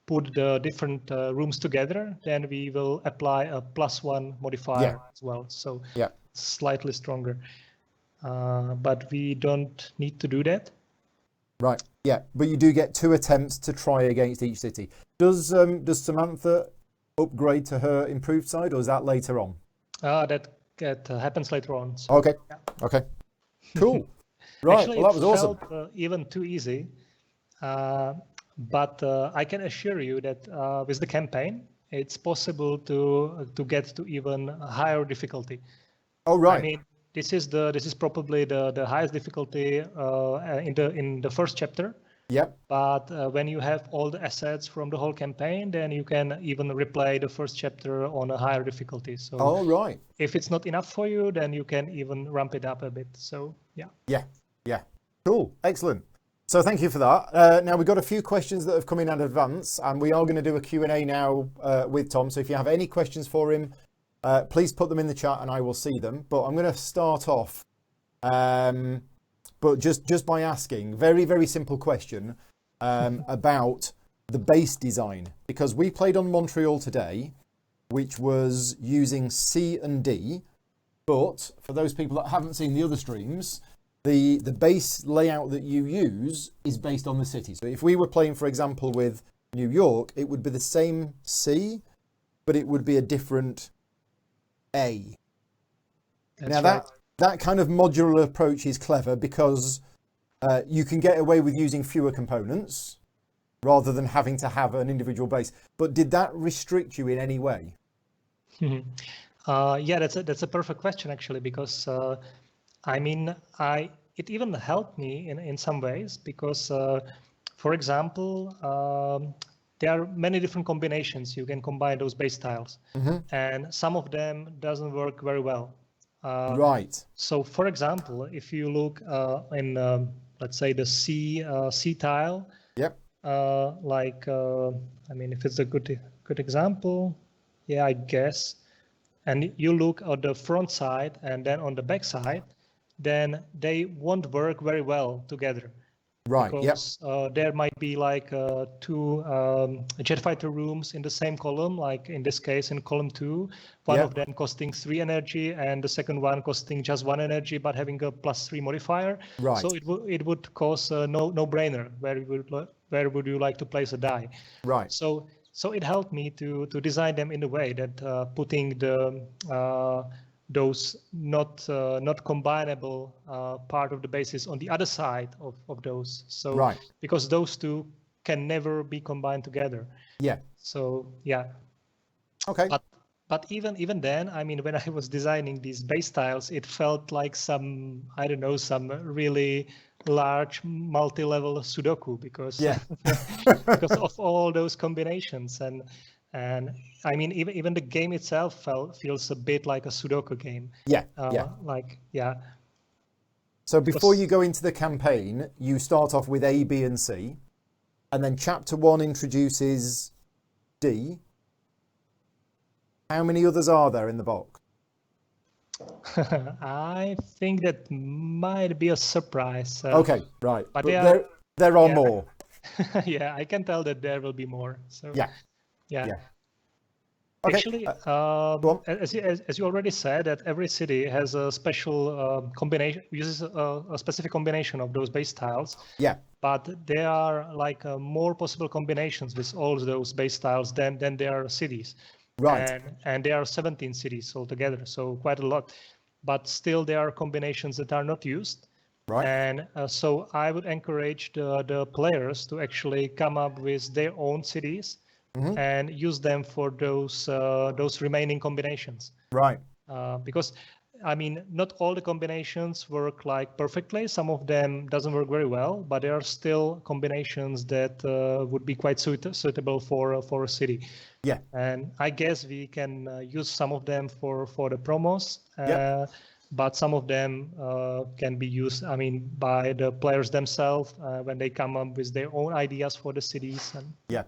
put the different rooms together, then we will apply a +1 modifier as well. So slightly stronger, but we don't need to do that. Right. Yeah, but you do get 2 attempts to try against each city. Does Samantha upgrade to her improved side, or is that later on? That happens later on. So, okay. Yeah. Okay. Cool. Right. Actually, well, that was awesome. It felt even too easy, but I can assure you that with the campaign, it's possible to get to even higher difficulty. Oh, right. I mean, this is probably the highest difficulty in the first chapter. Yep. But when you have all the assets from the whole campaign, then you can even replay the first chapter on a higher difficulty. So right. If it's not enough for you, then you can even ramp it up a bit. So yeah. Yeah. Cool. Excellent. So thank you for that. Now we've got a few questions that have come in advance, and we are going to do a Q&A now with Tom. So if you have any questions for him, please put them in the chat and I will see them. But I'm going to start off, but just by asking, very, very simple question about the base design. Because we played on Montreal today, which was using C and D. But for those people that haven't seen the other streams, the base layout that you use is based on the city. So if we were playing, for example, with New York, it would be the same C, but it would be a different A. That's now right. that kind of modular approach is clever because you can get away with using fewer components rather than having to have an individual base. But did that restrict you in any way? Yeah, that's a perfect question actually, because I mean, it even helped me in some ways because, for example, there are many different combinations you can combine those base tiles, and some of them doesn't work very well. Right. So, for example, if you look in let's say the C tile, yep. I mean, if it's a good example, yeah, I guess. And you look at the front side and then on the back side, then they won't work very well together. Right. Because there might be like 2 jet fighter rooms in the same column, like in this case in column 2, one of them costing 3 energy and the second one costing just 1 energy, but having a +3 modifier. Right. So it would cause no brainer. Where would you like to place a die? Right. So it helped me to design them in a way that putting those not combinable part of the bases on the other side of those. So right. because those 2 can never be combined together. Yeah. So yeah. Okay. But even then, I mean, when I was designing these base tiles, it felt like some, I don't know, some really large multi-level Sudoku because Yeah. because of all those combinations. And I mean, even the game itself feels a bit like a Sudoku game. Yeah. So before you go into the campaign, you start off with A, B, and C, and then chapter 1 introduces D. How many others are there in the box? I think that might be a surprise. Okay, right. But there are more. Yeah, I can tell that there will be more. So yeah. Okay. Actually, as you already said, that every city has a special combination, uses a specific combination of those base tiles. Yeah. But there are like more possible combinations with all those base tiles than there are cities. Right. And there are 17 cities altogether, so quite a lot. But still, there are combinations that are not used. Right. And so I would encourage the players to actually come up with their own cities. Mm-hmm. And use them for those remaining combinations. Right. Because I mean, not all the combinations work like perfectly. Some of them doesn't work very well, but there are still combinations that would be quite suitable for a city. Yeah. And I guess we can use some of them for the promos. But some of them can be used, I mean, by the players themselves when they come up with their own ideas for the cities. And yeah.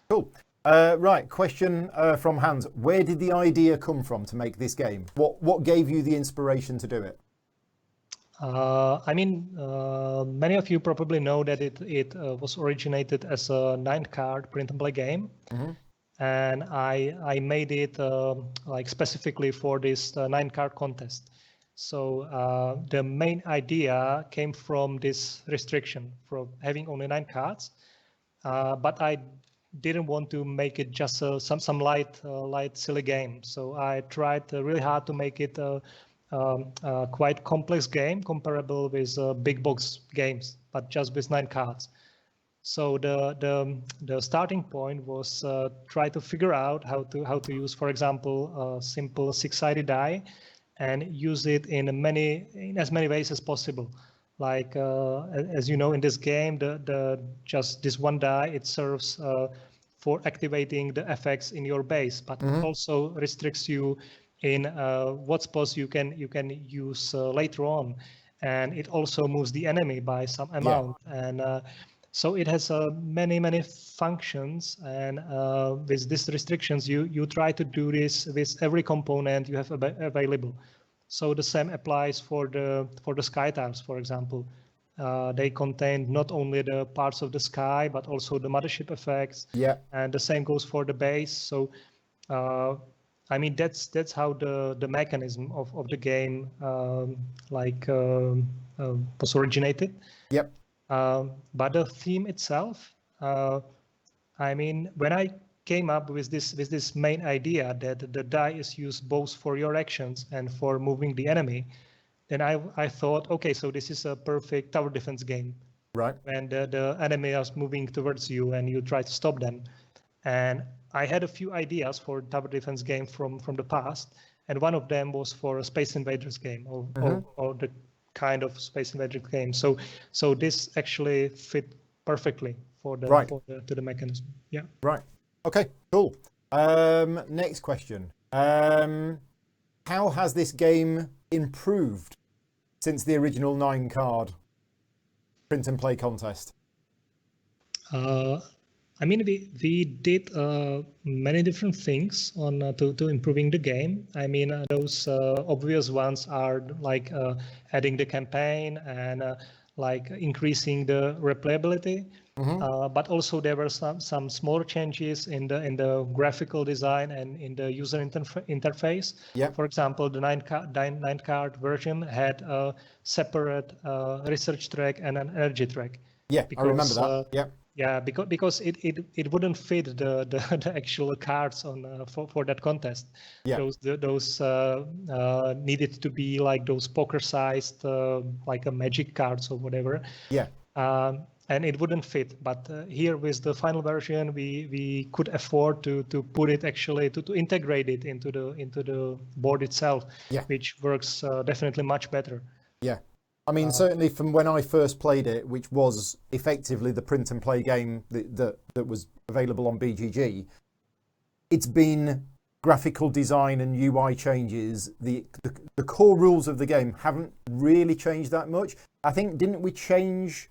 Cool. Right, question from Hans. Where did the idea come from to make this game? What gave you the inspiration to do it? I mean, many of you probably know that it was originated as a 9-card print and play game. Mm-hmm. And I made it like specifically for this 9-card contest. So the main idea came from this restriction from having only 9 cards. But I didn't want to make it just some light silly game. So I tried really hard to make it a quite complex game comparable with big box games, but just with 9 cards. So the starting point was try to figure out how to use, for example, a simple 6-sided die and use it in as many ways as possible. Like as you know, in this game, just this one die, it serves for activating the effects in your base, but mm-hmm. also restricts you in what spells you can use later on, and it also moves the enemy by some amount. And so it has many functions, and with these restrictions, you try to do this with every component you have available. So the same applies for the sky tiles, for example. They contain not only the parts of the sky, but also the mothership effects. Yeah. And the same goes for the base. So, I mean, that's how the mechanism of the game was originated. Yep. But the theme itself, I mean, when I came up with this main idea that the die is used both for your actions and for moving the enemy, then I thought, okay, so this is a perfect tower defense game. Right. When the enemy is moving towards you and you try to stop them. And I had a few ideas for tower defense game from the past, and one of them was for a Space Invaders game or the kind of Space Invaders game. So this actually fit perfectly for the mechanism. Yeah. Right. Okay. Cool. Next question. How has this game improved since the original 9-card print and play contest? I mean, we did many different things on to improving the game. I mean, those obvious ones are like adding the campaign and like increasing the replayability. Mm-hmm. But also there were some smaller changes in the graphical design and in the user interface. Yeah. For example, the 9-card version had a separate research track and an energy track. Yeah, I remember that. Yeah. Yeah, because it wouldn't fit the actual cards on for that contest. Yeah. Those needed to be like those poker-sized like a magic cards or whatever. Yeah. and it wouldn't fit. But here with the final version, we could afford to put it actually to integrate it into the board itself, Yeah. which works definitely much better. Yeah. I mean, certainly from when I first played it, which was effectively the print and play game that was available on BGG, it's been graphical design and UI changes. The core rules of the game haven't really changed that much. I think, didn't we change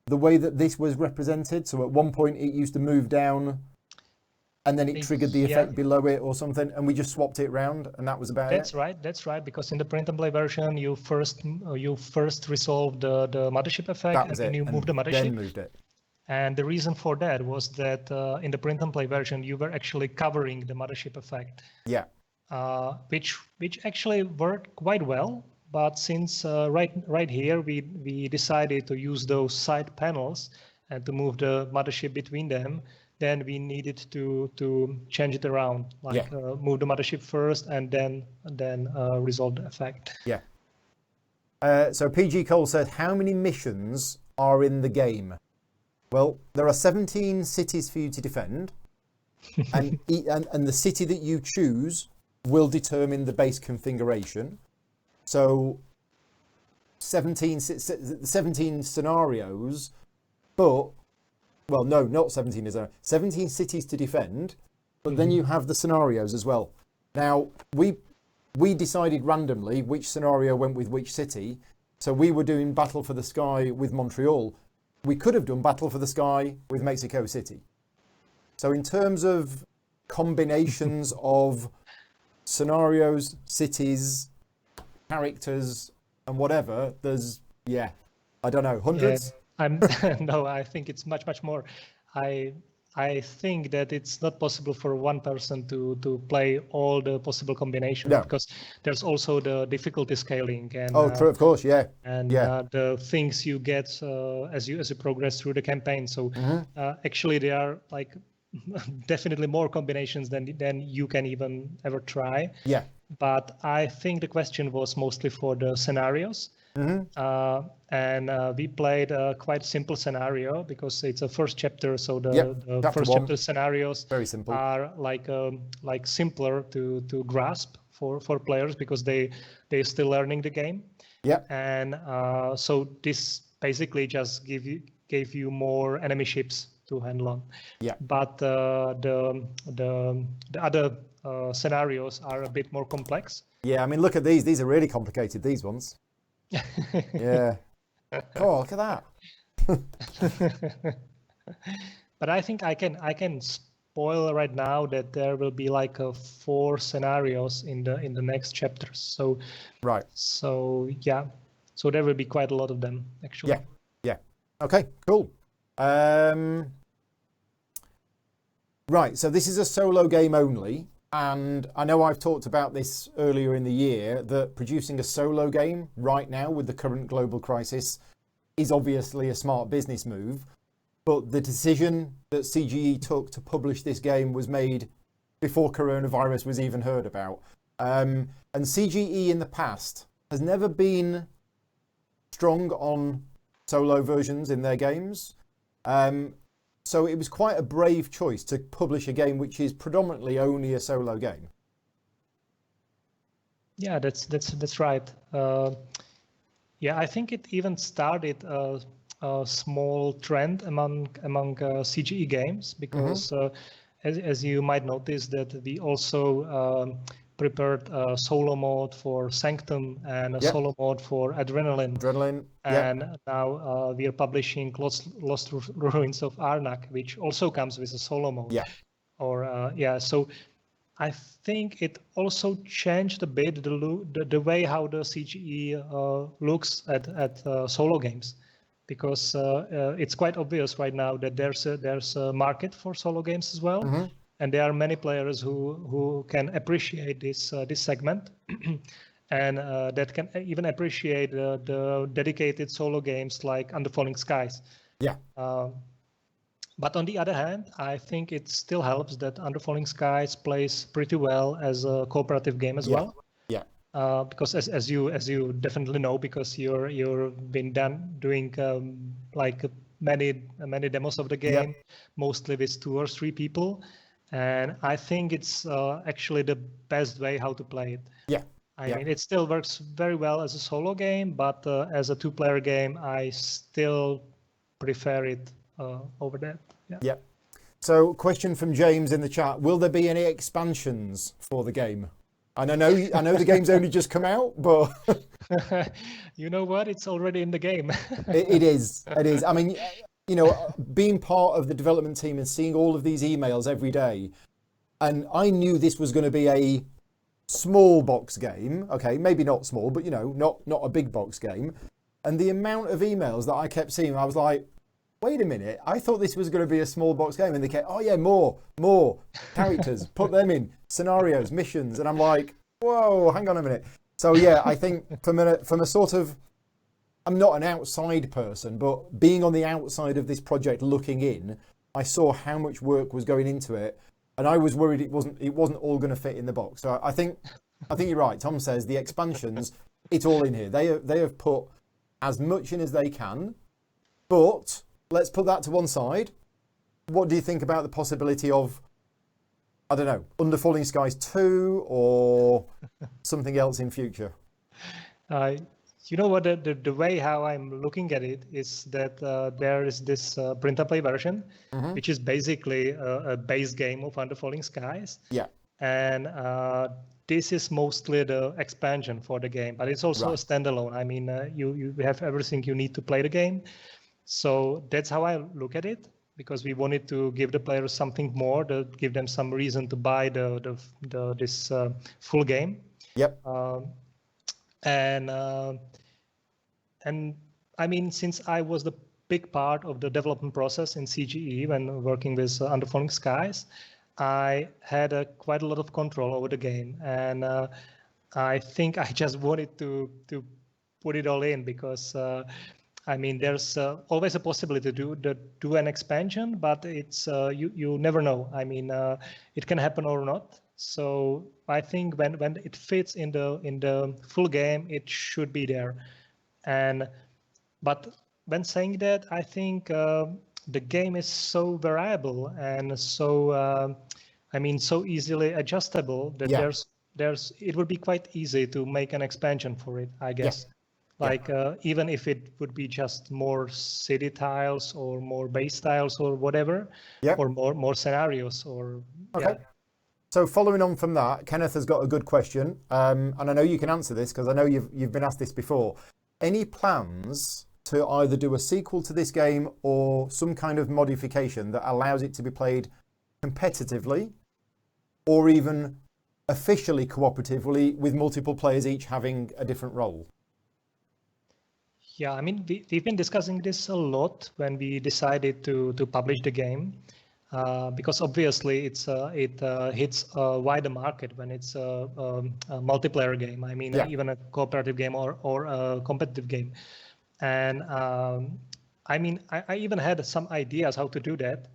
the way that this was represented? So at one point it used to move down and then it triggered the effect below it or something, and we just swapped it around, and that was about it. That's right, because in the print and play version you first resolved the mothership effect, and then you moved the mothership. Then moved it. And the reason for that was that in the print and play version you were actually covering the mothership effect. Yeah. Which actually worked quite well. But since right here we decided to use those side panels and to move the mothership between them, then we needed to change it around, like move the mothership first and then resolve the effect. Yeah. So PG Cole said, how many missions are in the game? Well, there are 17 cities for you to defend, and the city that you choose will determine the base configuration. So 17 scenarios, but, well, no, not 17 is there. 17 cities to defend, but then you have the scenarios as well. Now, we decided randomly which scenario went with which city. So we were doing Battle for the Sky with Montreal. We could have done Battle for the Sky with Mexico City. So in terms of combinations of scenarios, cities, characters, and whatever, there's, I don't know, hundreds? No, I think it's much more. I think that it's not possible for one person to play all the possible combinations, because there's also the difficulty scaling and of course, the things you get as you progress through the campaign. So actually there are like definitely more combinations than you can even ever try. Yeah. But I think the question was mostly for the scenarios. And we played a quite simple scenario because it's a first chapter, so the first chapter scenarios very simple. Are like simpler to grasp for players because they still learning the game. Yeah. And so this basically just gave you more enemy ships to handle on. Yeah. But the other scenarios are a bit more complex. Yeah, I mean, look at these. These are really complicated, these ones. Yeah. Oh, look at that. But I think I can spoil right now that there will be like 4 scenarios in the next chapters. So right. So yeah. So there will be quite a lot of them actually. Yeah. Yeah. Okay, cool. Right, so this is a solo game only. And I know I've talked about this earlier in the year, that producing a solo game right now with the current global crisis is obviously a smart business move. But the decision that CGE took to publish this game was made before coronavirus was even heard about. And CGE in the past has never been strong on solo versions in their games. So it was quite a brave choice to publish a game which is predominantly only a solo game. Yeah, that's right. Yeah, I think it even started a small trend among CGE games because, as you might notice, that we also prepared a solo mode for Sanctum and a solo mode for Adrenaline. And now we are publishing Lost Ruins of Arnak, which also comes with a solo mode. Yeah. Or so I think it also changed a bit the way how the CGE looks at solo games, because it's quite obvious right now that there's a market for solo games as well. And there are many players who can appreciate this segment, and that can even appreciate the dedicated solo games like Under Falling Skies. Yeah. But on the other hand, I think it still helps that Under Falling Skies plays pretty well as a cooperative game as well. Yeah. Because as you definitely know, because you've been doing like many demos of the game, mostly with 2 or 3 people, and I think it's actually the best way how to play it. Yeah. I mean, it still works very well as a solo game, but as a 2-player game, I still prefer it over that. Yeah. So, question from James in the chat: will there be any expansions for the game? And I know the game's only just come out, but you know what? It's already in the game. it is. I mean, being part of the development team and seeing all of these emails every day, and I knew this was going to be a small box game. Okay, maybe not small, but not a big box game. And the amount of emails that I kept seeing, I was like, wait a minute, I thought this was going to be a small box game. And they kept, oh yeah, more characters, put them in, scenarios, missions. And I'm like, whoa, hang on a minute. So yeah, I think from a sort of, I'm not an outside person, but being on the outside of this project looking in, I saw how much work was going into it. And I was worried it wasn't all going to fit in the box. So I think you're right. Tom says the expansions, it's all in here. They have put as much in as they can, but let's put that to one side. What do you think about the possibility of, I don't know, Under Falling Skies 2 or something else in future? You know what, the way how I'm looking at it is that there is this print-and-play version, which is basically a base game of Under Falling Skies. Yeah. And this is mostly the expansion for the game, but it's also a standalone. I mean, you have everything you need to play the game. So that's how I look at it, because we wanted to give the players something more, to give them some reason to buy this full game. Yep. And I mean, since I was the big part of the development process in CGE when working with Under Falling Skies, I had quite a lot of control over the game, and I think I just wanted to put it all in, because I mean, there's always a possibility to do an expansion, but it's you never know. I mean, it can happen or not. So I think when it fits in the full game, it should be there. But when saying that, I think the game is so variable and so I mean, so easily adjustable that it would be quite easy to make an expansion for it, I guess. Like even if it would be just more city tiles or more base tiles or whatever, or more scenarios or. Okay. So following on from that, Kenneth has got a good question, and I know you can answer this because I know you've been asked this before. Any plans to either do a sequel to this game or some kind of modification that allows it to be played competitively, or even officially cooperatively with multiple players each having a different role? Yeah, I mean, we've been discussing this a lot when we decided to publish the game, because obviously it hits a wider market when it's a multiplayer game. I mean, even a cooperative game or a competitive game. And I mean, I even had some ideas how to do that.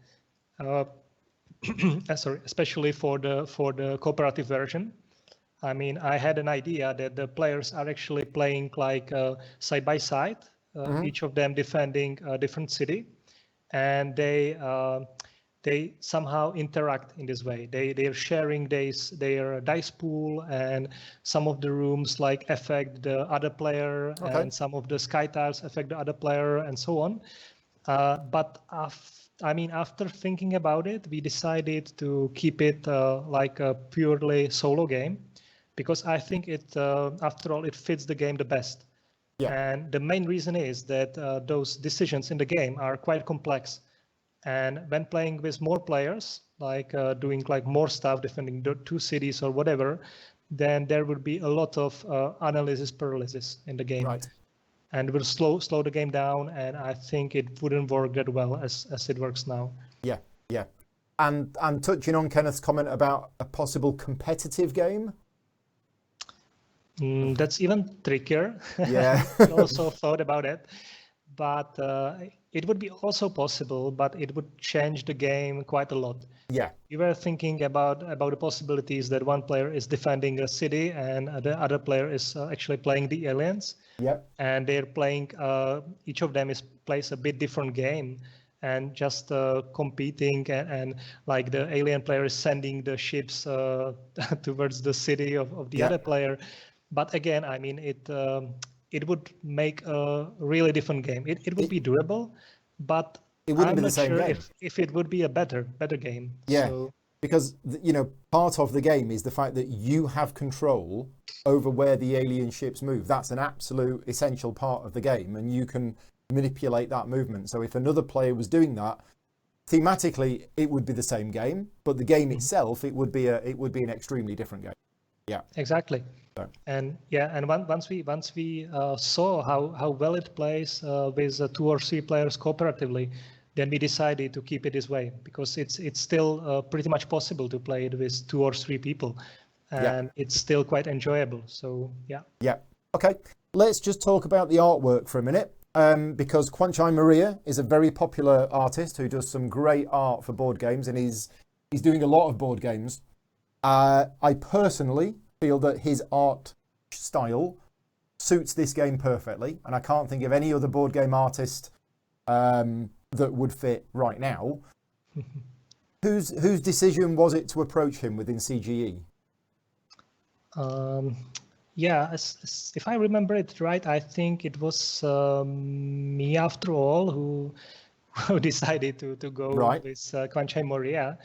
Sorry, especially for the cooperative version. I mean, I had an idea that the players are actually playing like side by side, each of them defending a different city, and they somehow interact in this way. They are sharing their dice pool, and some of the rooms like affect the other player, and some of the sky tiles affect the other player, and so on. But after thinking about it, we decided to keep it like a purely solo game, because I think it, after all, it fits the game the best. And the main reason is that those decisions in the game are quite complex. And when playing with more players, like doing like more stuff, defending the 2 cities or whatever, then there would be a lot of analysis paralysis in the game. And it will slow the game down, and I think it wouldn't work that well as it works now. Yeah. And touching on Kenneth's comment about a possible competitive game? That's even trickier. Yeah. I also thought about it. But it would be also possible, but it would change the game quite a lot. Yeah. We were thinking about the possibilities that one player is defending a city and the other player is actually playing the aliens. Yep. And they're playing, each of them plays a bit different game, and just competing, and like the alien player is sending the ships towards the city of the other player. But again, I mean, it would make a really different game. It would be durable, but it wouldn't I'm be the not same sure game. if it would be a better game. Yeah. So, because, you know, part of the game is the fact that you have control over where the alien ships move. That's an absolute essential part of the game, and you can manipulate that movement. So if another player was doing that, thematically it would be the same game, but the game itself, it would be an extremely different game. Yeah, exactly. So. And once we saw how well it plays with 2 or 3 players cooperatively, then we decided to keep it this way, because it's still pretty much possible to play it with 2 or 3 people, and it's still quite enjoyable. So yeah. Yeah. Okay. Let's just talk about the artwork for a minute, because Kwanchai Maria is a very popular artist who does some great art for board games, and he's doing a lot of board games. I personally feel that his art style suits this game perfectly, and I can't think of any other board game artist that would fit right now. Whose decision was it to approach him within CGE? Yeah, if I remember it right, I think it was me after all who decided to go with Kwanchai Maria.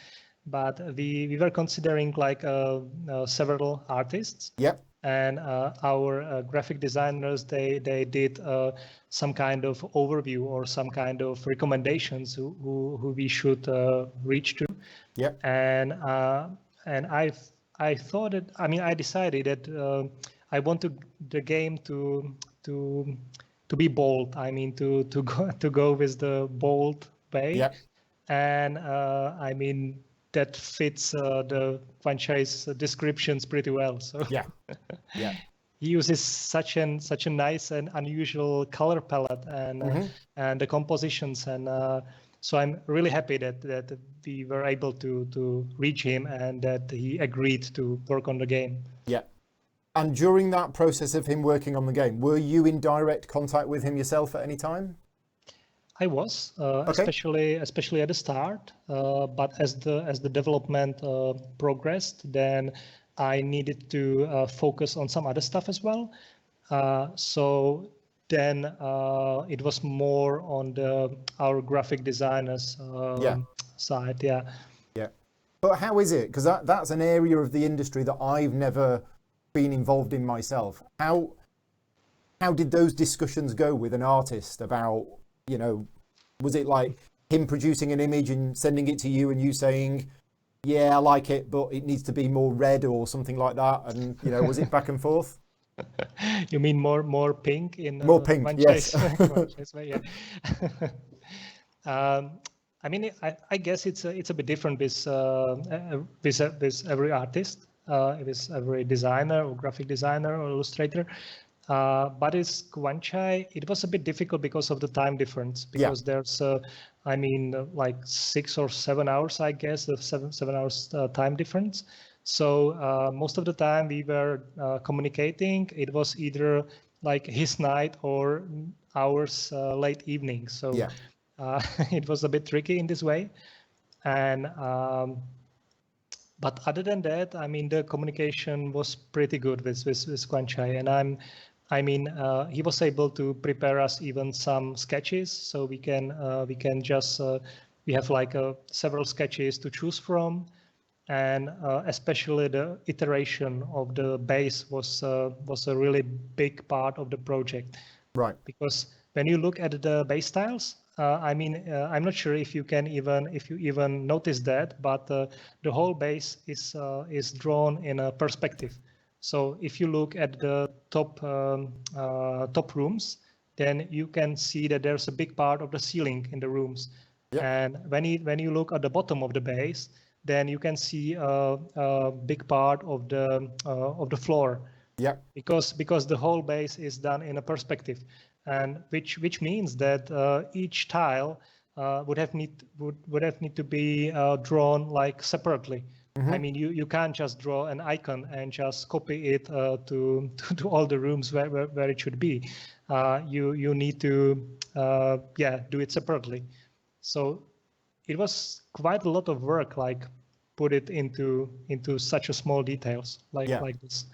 But we were considering like several artists. Yep. And our graphic designers, they did some kind of overview or some kind of recommendations who we should reach to. Yep. And I thought that, I mean, I decided that I wanted the game to be bold. I mean, to go with the bold way. Yep. And I mean, that fits the Kwanchai's descriptions pretty well. So yeah. He uses such a nice and unusual color palette and the compositions, and so I'm really happy that we were able to reach him and that he agreed to work on the game. Yeah. And during that process of him working on the game, were you in direct contact with him yourself at any time? I was, especially at the start, but as the development progressed, then I needed to focus on some other stuff as well. So then it was more on our graphic designers side. Yeah. Yeah. But how is it? Because that's an area of the industry that I've never been involved in myself. How did those discussions go with an artist about, you know, was it like him producing an image and sending it to you and you saying, yeah, I like it, but it needs to be more red or something like that? And, you know, was it back and forth? You mean more pink in more pink? Yes. Yeah. I mean, I guess it's a bit different with every artist, with every designer or graphic designer or illustrator. But it's Kwanchai, it was a bit difficult because of the time difference, because there's, I mean, like 6 or 7 hours, I guess, of 7 hours time difference. So most of the time we were communicating. It was either like his night or ours late evening. So it was a bit tricky in this way. And but other than that, I mean, the communication was pretty good with Kwanchai, and I mean, he was able to prepare us even some sketches, so we can just we have like several sketches to choose from, and especially the iteration of the base was a really big part of the project. Right. Because when you look at the base styles, I mean, I'm not sure if you even notice that, but the whole base is drawn in a perspective. So if you look at the top rooms, then you can see that there's a big part of the ceiling in the rooms. Yep. And when you look at the bottom of the base, then you can see a big part of the floor. Yeah. Because the whole base is done in a perspective. and which means that each tile would have need to be drawn like separately. I mean, you can't just draw an icon and just copy it to all the rooms where it should be. You need to do it separately. So it was quite a lot of work, like put it into such a small details like this.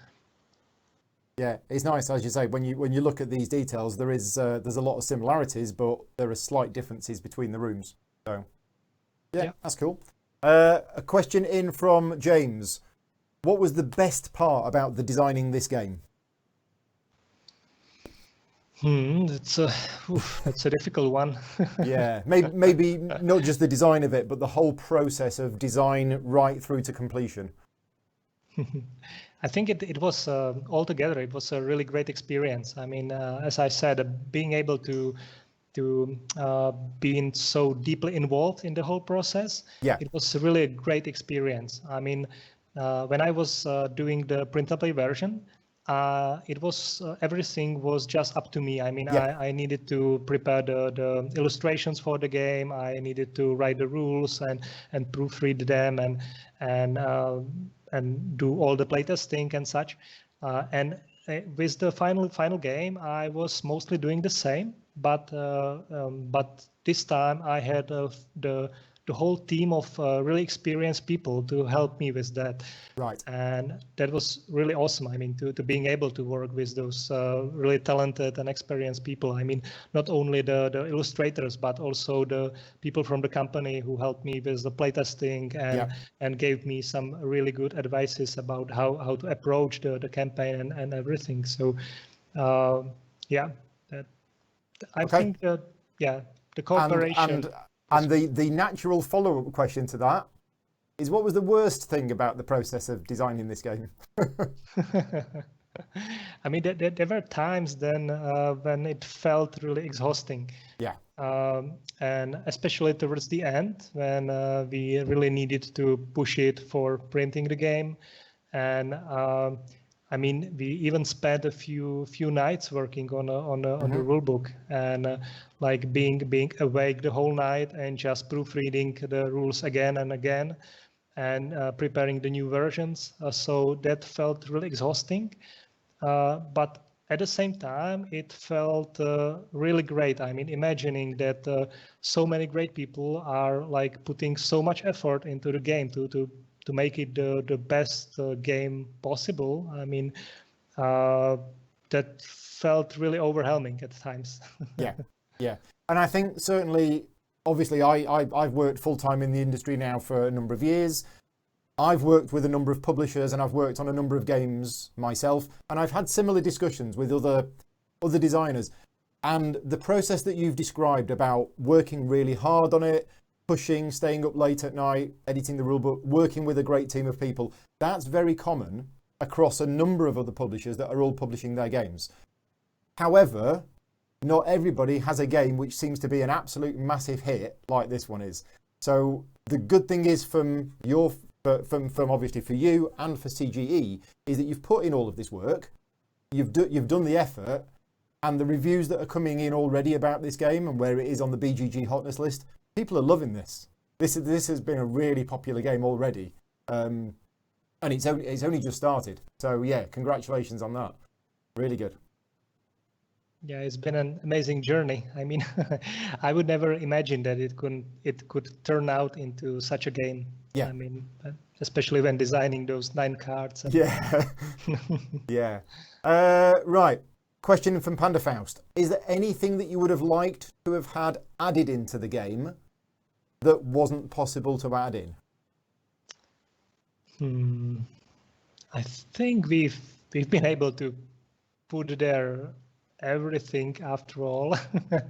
Yeah, it's nice, as you say, when you look at these details, there's a lot of similarities, but there are slight differences between the rooms. So yeah. That's cool. A question in from James. What was the best part about the designing this game? That's a difficult one. Yeah, maybe not just the design of it, but the whole process of design right through to completion. I think it was altogether, it was a really great experience. I mean, as I said, being able to being so deeply involved in the whole process, it was really a great experience. I mean, when I was doing the print-and-play version, it was everything was just up to me. I mean, I needed to prepare the illustrations for the game. I needed to write the rules and proofread them and do all the playtesting and such. And with the final game, I was mostly doing the same, but this time I had the whole team of really experienced people to help me with that. Right. And that was really awesome. I mean, to being able to work with those really talented and experienced people. I mean, not only the illustrators, but also the people from the company who helped me with the playtesting and gave me some really good advices about how to approach the campaign and everything. So, I think that, the cooperation. And the natural follow-up question to that is, what was the worst thing about the process of designing this game? I mean, there were times then when it felt really exhausting. Yeah. And especially towards the end, when we really needed to push it for printing the game. And I mean, we even spent a few nights working on the rule book, and like being awake the whole night and just proofreading the rules again and again, and preparing the new versions. So that felt really exhausting, but at the same time, it felt really great. I mean, imagining that so many great people are like putting so much effort into the game to make it the best game possible. I mean, that felt really overwhelming at times. Yeah. And I think certainly, obviously, I've worked full-time in the industry now for a number of years. I've worked with a number of publishers and I've worked on a number of games myself. And I've had similar discussions with other designers. And the process that you've described about working really hard on it, pushing, staying up late at night, editing the rulebook, working with a great team of people, that's very common across a number of other publishers that are all publishing their games. However, not everybody has a game which seems to be an absolute massive hit like this one is. So the good thing is from obviously for you and for CGE is that you've put in all of this work, you've done the effort, and the reviews that are coming in already about this game and where it is on the BGG hotness list, people are loving this. This has been a really popular game already, and it's only just started. So yeah, congratulations on that. Really good. Yeah, it's been an amazing journey. I mean, I would never imagine that it could turn out into such a game. Yeah. I mean, especially when designing those 9 cards. Yeah. Yeah. Right. Question from Panda Faust. Is there anything that you would have liked to have had added into the game that wasn't possible to add in? I think we've been able to put there everything after all.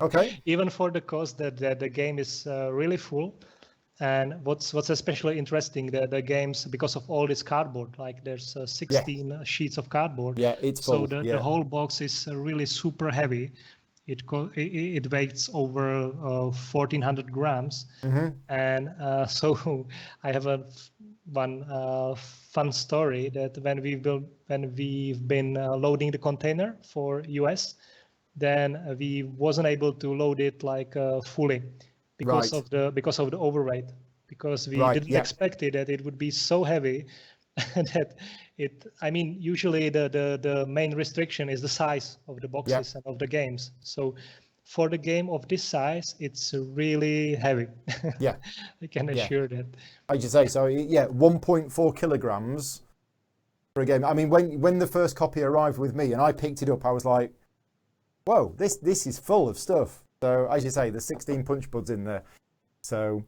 Okay. Even for the cost that the game is really full. And what's especially interesting, the games, because of all this cardboard, like there's 16 sheets of cardboard. Yeah, it's full. So the whole box is really super heavy. It weighs over 1,400 grams. And so I have one fun story that when we've been loading the container for US, then we wasn't able to load it like fully because Right. of the overweight, because we Right, didn't yeah. expect it that it would be so heavy that I mean, usually the main restriction is the size of the boxes and of the games. So for the game of this size, it's really heavy. Yeah. I can assure that. I just say so. Yeah, 1.4 kilograms for a game. I mean, when the first copy arrived with me and I picked it up, I was like, "Whoa, this is full of stuff." So as you say, there's 16 punch buds in there. So,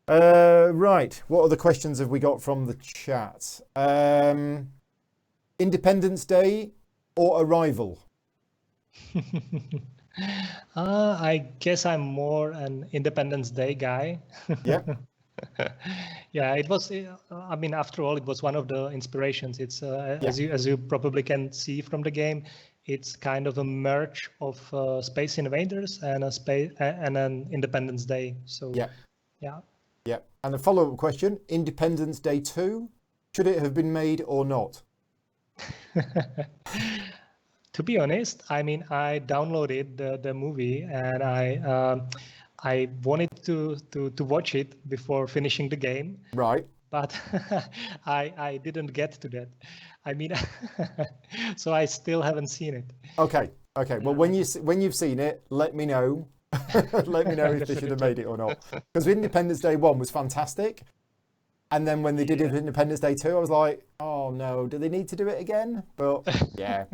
right. What other questions have we got from the chat? Independence Day or Arrival? I guess I'm more an Independence Day guy. Yeah. Yeah, it was. I mean, after all, it was one of the inspirations. It's as you probably can see from the game, it's kind of a merge of Space Invaders and an Independence Day. So Yeah. yeah. Yeah. And a follow-up question: Independence Day 2, should it have been made or not? To be honest, I mean, I downloaded the movie and I wanted to watch it before finishing the game, Right. but I didn't get to that. I mean, so I still haven't seen it. Okay. Okay. Well, when you've seen it, let me know. Let me know if they should have made it or not. Because Independence Day 1 was fantastic. And then when they did Independence Day 2, I was like, oh no, do they need to do it again? But yeah.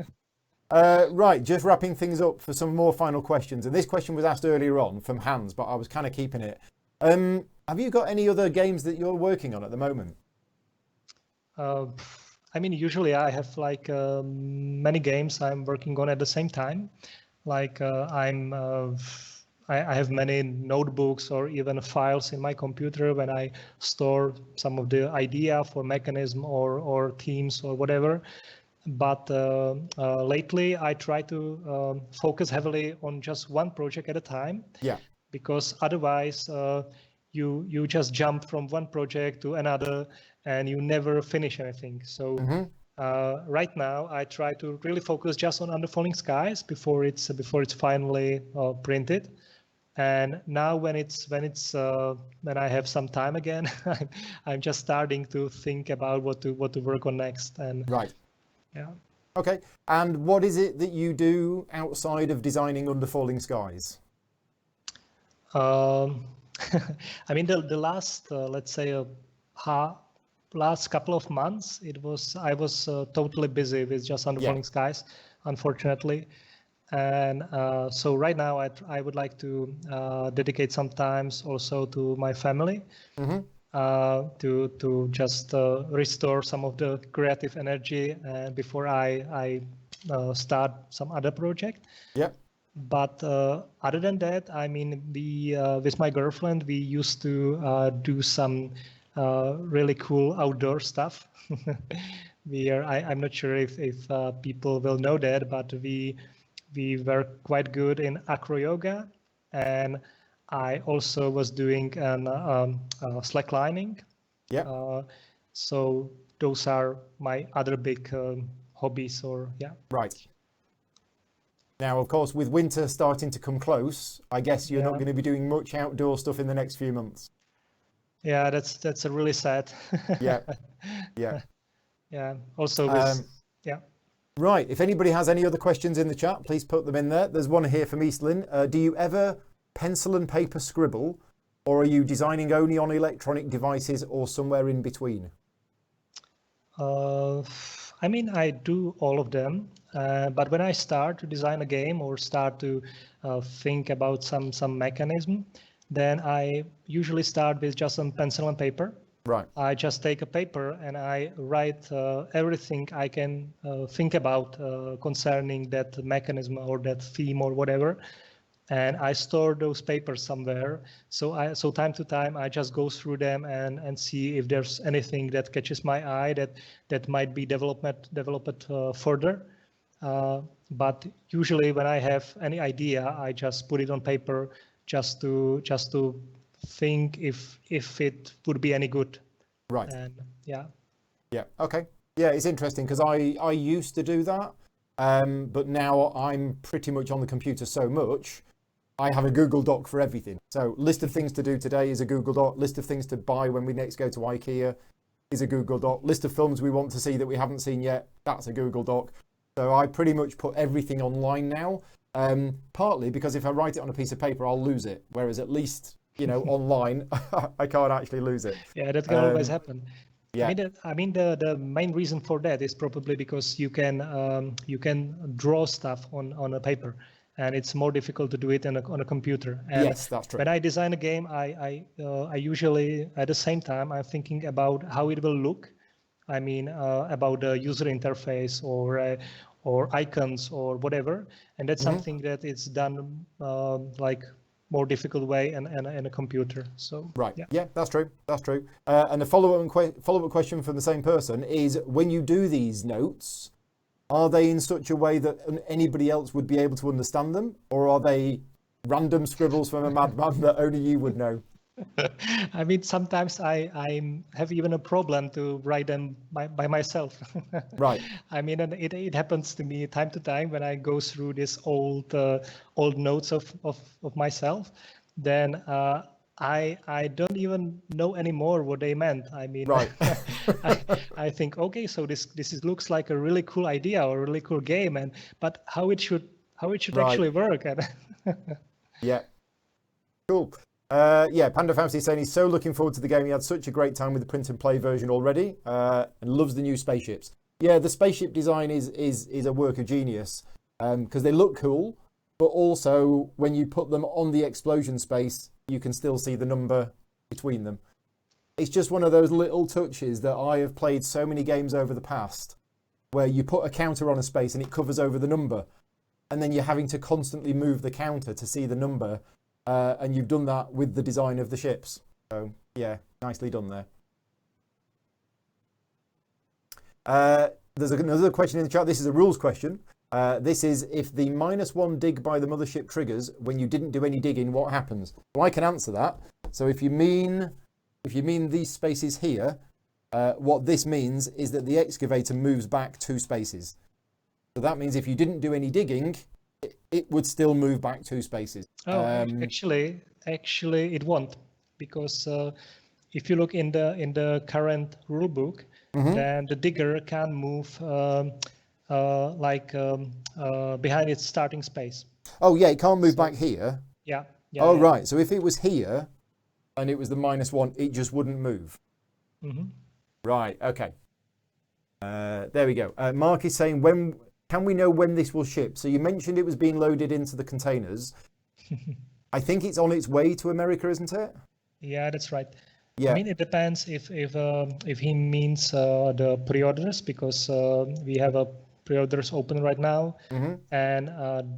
Right, just wrapping things up for some more final questions. And this question was asked earlier on from Hans, but I was kind of keeping it. Have you got any other games that you're working on at the moment? I mean, usually I have like many games I'm working on at the same time. Like I have many notebooks or even files in my computer when I store some of the idea for mechanism or themes or whatever. But lately I try to focus heavily on just one project at a time. Yeah. Because otherwise you just jump from one project to another and you never finish anything. So right now I try to really focus just on Under Falling Skies before it's finally printed. And now when I have some time again, I'm just starting to think about what to work on next. And right. Yeah. Okay. And what is it that you do outside of designing Under Falling Skies? I mean, the last, let's say, last couple of months, I was totally busy with just Under Falling Skies, unfortunately. And so right now, I would like to dedicate some times also to my family, to just restore some of the creative energy before I start some other project. Yeah. But other than that, I mean, with my girlfriend, we used to do some really cool outdoor stuff. I'm not sure if people will know that, but we were quite good in acro yoga, and I also was doing slacklining. Yeah. So those are my other big hobbies, Right. Now, of course, with winter starting to come close, I guess you're not going to be doing much outdoor stuff in the next few months. Yeah, that's a really sad. Yeah. Yeah. Yeah. Also, yeah. Right. If anybody has any other questions in the chat, please put them in there. There's one here from Eastlyn. Do you ever pencil and paper scribble, or are you designing only on electronic devices or somewhere in between? I mean, I do all of them, but when I start to design a game or start to think about some mechanism, then I usually start with just some pencil and paper. Right. I just take a paper and I write everything I can think about concerning that mechanism or that theme or whatever. And I store those papers somewhere. So time to time, I just go through them and see if there's anything that catches my eye that might be developed further. But usually when I have any idea, I just put it on paper just to think if it would be any good. Right. And yeah. Yeah. Okay. Yeah, it's interesting because I used to do that. But now I'm pretty much on the computer so much, I have a Google Doc for everything. So list of things to do today is a Google Doc. List of things to buy when we next go to IKEA is a Google Doc. List of films we want to see that we haven't seen yet, that's a Google Doc. So I pretty much put everything online now, partly because if I write it on a piece of paper, I'll lose it. Whereas at least, online, I can't actually lose it. Yeah, that can always happen. Yeah. I mean, the main reason for that is probably because you can draw stuff on a paper, and it's more difficult to do it on a computer. And yes, that's true. when I design a game, I usually at the same time I'm thinking about how it will look. I mean, about the user interface or icons or whatever, and that's something that is done like more difficult way in a computer. So right, yeah, that's true. And the follow-up question from the same person is: when you do these notes, are they in such a way that anybody else would be able to understand them, or are they random scribbles from a madman that only you would know? I mean, sometimes I have even a problem to write them by myself. Right. I mean, and it happens to me time to time when I go through this old notes of myself. Then I don't even know anymore what they meant. I mean, right. I think, okay, so this looks like a really cool idea or a really cool game, but how it should right. actually work. Yeah. Cool. Panda Famsi saying he's so looking forward to the game. He had such a great time with the print and play version already, and loves the new spaceships. Yeah, the spaceship design is a work of genius because they look cool, but also when you put them on the explosion space, you can still see the number between them. It's just one of those little touches that I have played so many games over the past, where you put a counter on a space and it covers over the number, and then you're having to constantly move the counter to see the number. And you've done that with the design of the ships. So, yeah, nicely done there. There's another question in the chat. This is a rules question. This is, if the -1 dig by the mothership triggers when you didn't do any digging, what happens? Well, I can answer that. So if you mean these spaces here, what this means is that the excavator moves back 2 spaces. So that means if you didn't do any digging, it would still move back 2 spaces. Oh, actually, it won't, because if you look in the current rule book, then the digger can move behind its starting space. Oh yeah, it can't move back here. Yeah. Right. So if it was here, and it was the -1, it just wouldn't move. Right. Okay. There we go. Mark is saying, can we know when this will ship? So you mentioned it was being loaded into the containers. I think it's on its way to America, isn't it? Yeah, that's right. Yeah. I mean, it depends if he means the pre-orders, because we have pre-orders open right now, and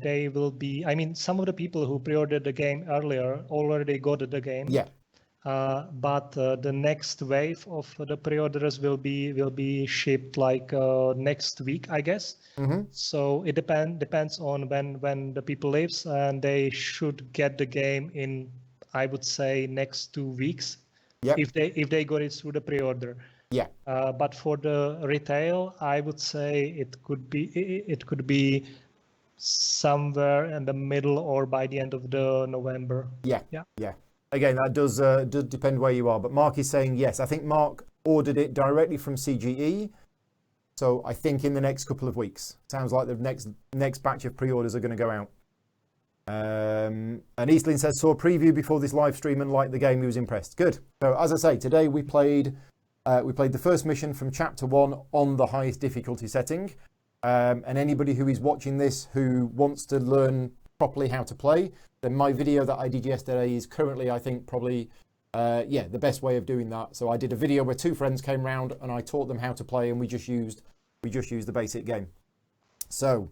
they will be. I mean, some of the people who pre-ordered the game earlier already got the game. Yeah. But the next wave of the pre-orders will be shipped like next week, I guess. So it depends on when the people lives, and they should get the game in, I would say, next 2 weeks. Yep. If they got it through the pre-order. Yeah. But for the retail, I would say it could be somewhere in the middle or by the end of the November. Yeah. Again, that does depend where you are. But Mark is saying yes. I think Mark ordered it directly from CGE. So I think in the next couple of weeks. Sounds like the next batch of pre-orders are going to go out. And Eastlin says, saw a preview before this live stream and liked the game. He was impressed. Good. So as I say, today we played the first mission from Chapter 1 on the highest difficulty setting. And anybody who is watching this who wants to learn properly how to play, then my video that I did yesterday is currently, I think, probably the best way of doing that. So I did a video where 2 friends came round and I taught them how to play, and we just used the basic game. So,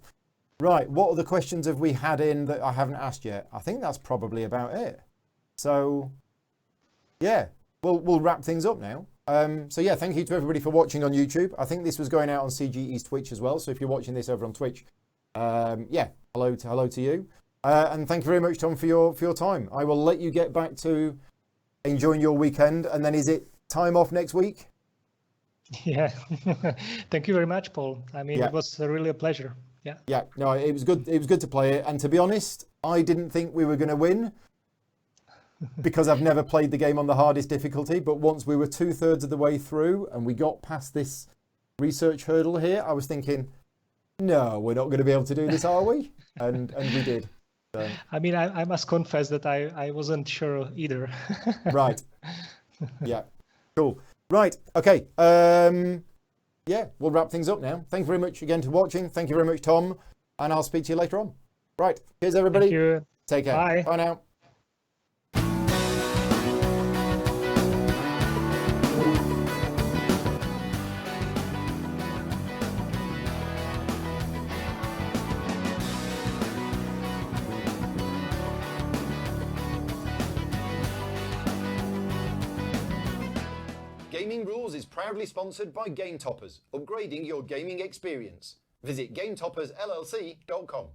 right, what other questions have we had in that I haven't asked yet? I think that's probably about it. So, yeah, we'll wrap things up now. So yeah, thank you to everybody for watching on YouTube. I think this was going out on CGE's Twitch as well. So if you're watching this over on Twitch, hello to you. And thank you very much, Tom, for your time. I will let you get back to enjoying your weekend. And then is it time off next week? Yeah. Thank you very much, Paul. I mean, It was really a pleasure. Yeah. Yeah, no, it was good. It was good to play it. And to be honest, I didn't think we were going to win because I've never played the game on the hardest difficulty. But once we were 2/3 of the way through and we got past this research hurdle here, I was thinking, no, we're not going to be able to do this, are we? And we did. So. I mean, I must confess that I wasn't sure either. Right. Yeah. Cool. Right. Okay. Yeah, we'll wrap things up now. Thank you very much again for watching. Thank you very much, Tom. And I'll speak to you later on. Right. Cheers, everybody. Thank you. Take care. Bye. Bye now. Gaming Rules is proudly sponsored by Game Toppers, upgrading your gaming experience. Visit GameToppersLLC.com.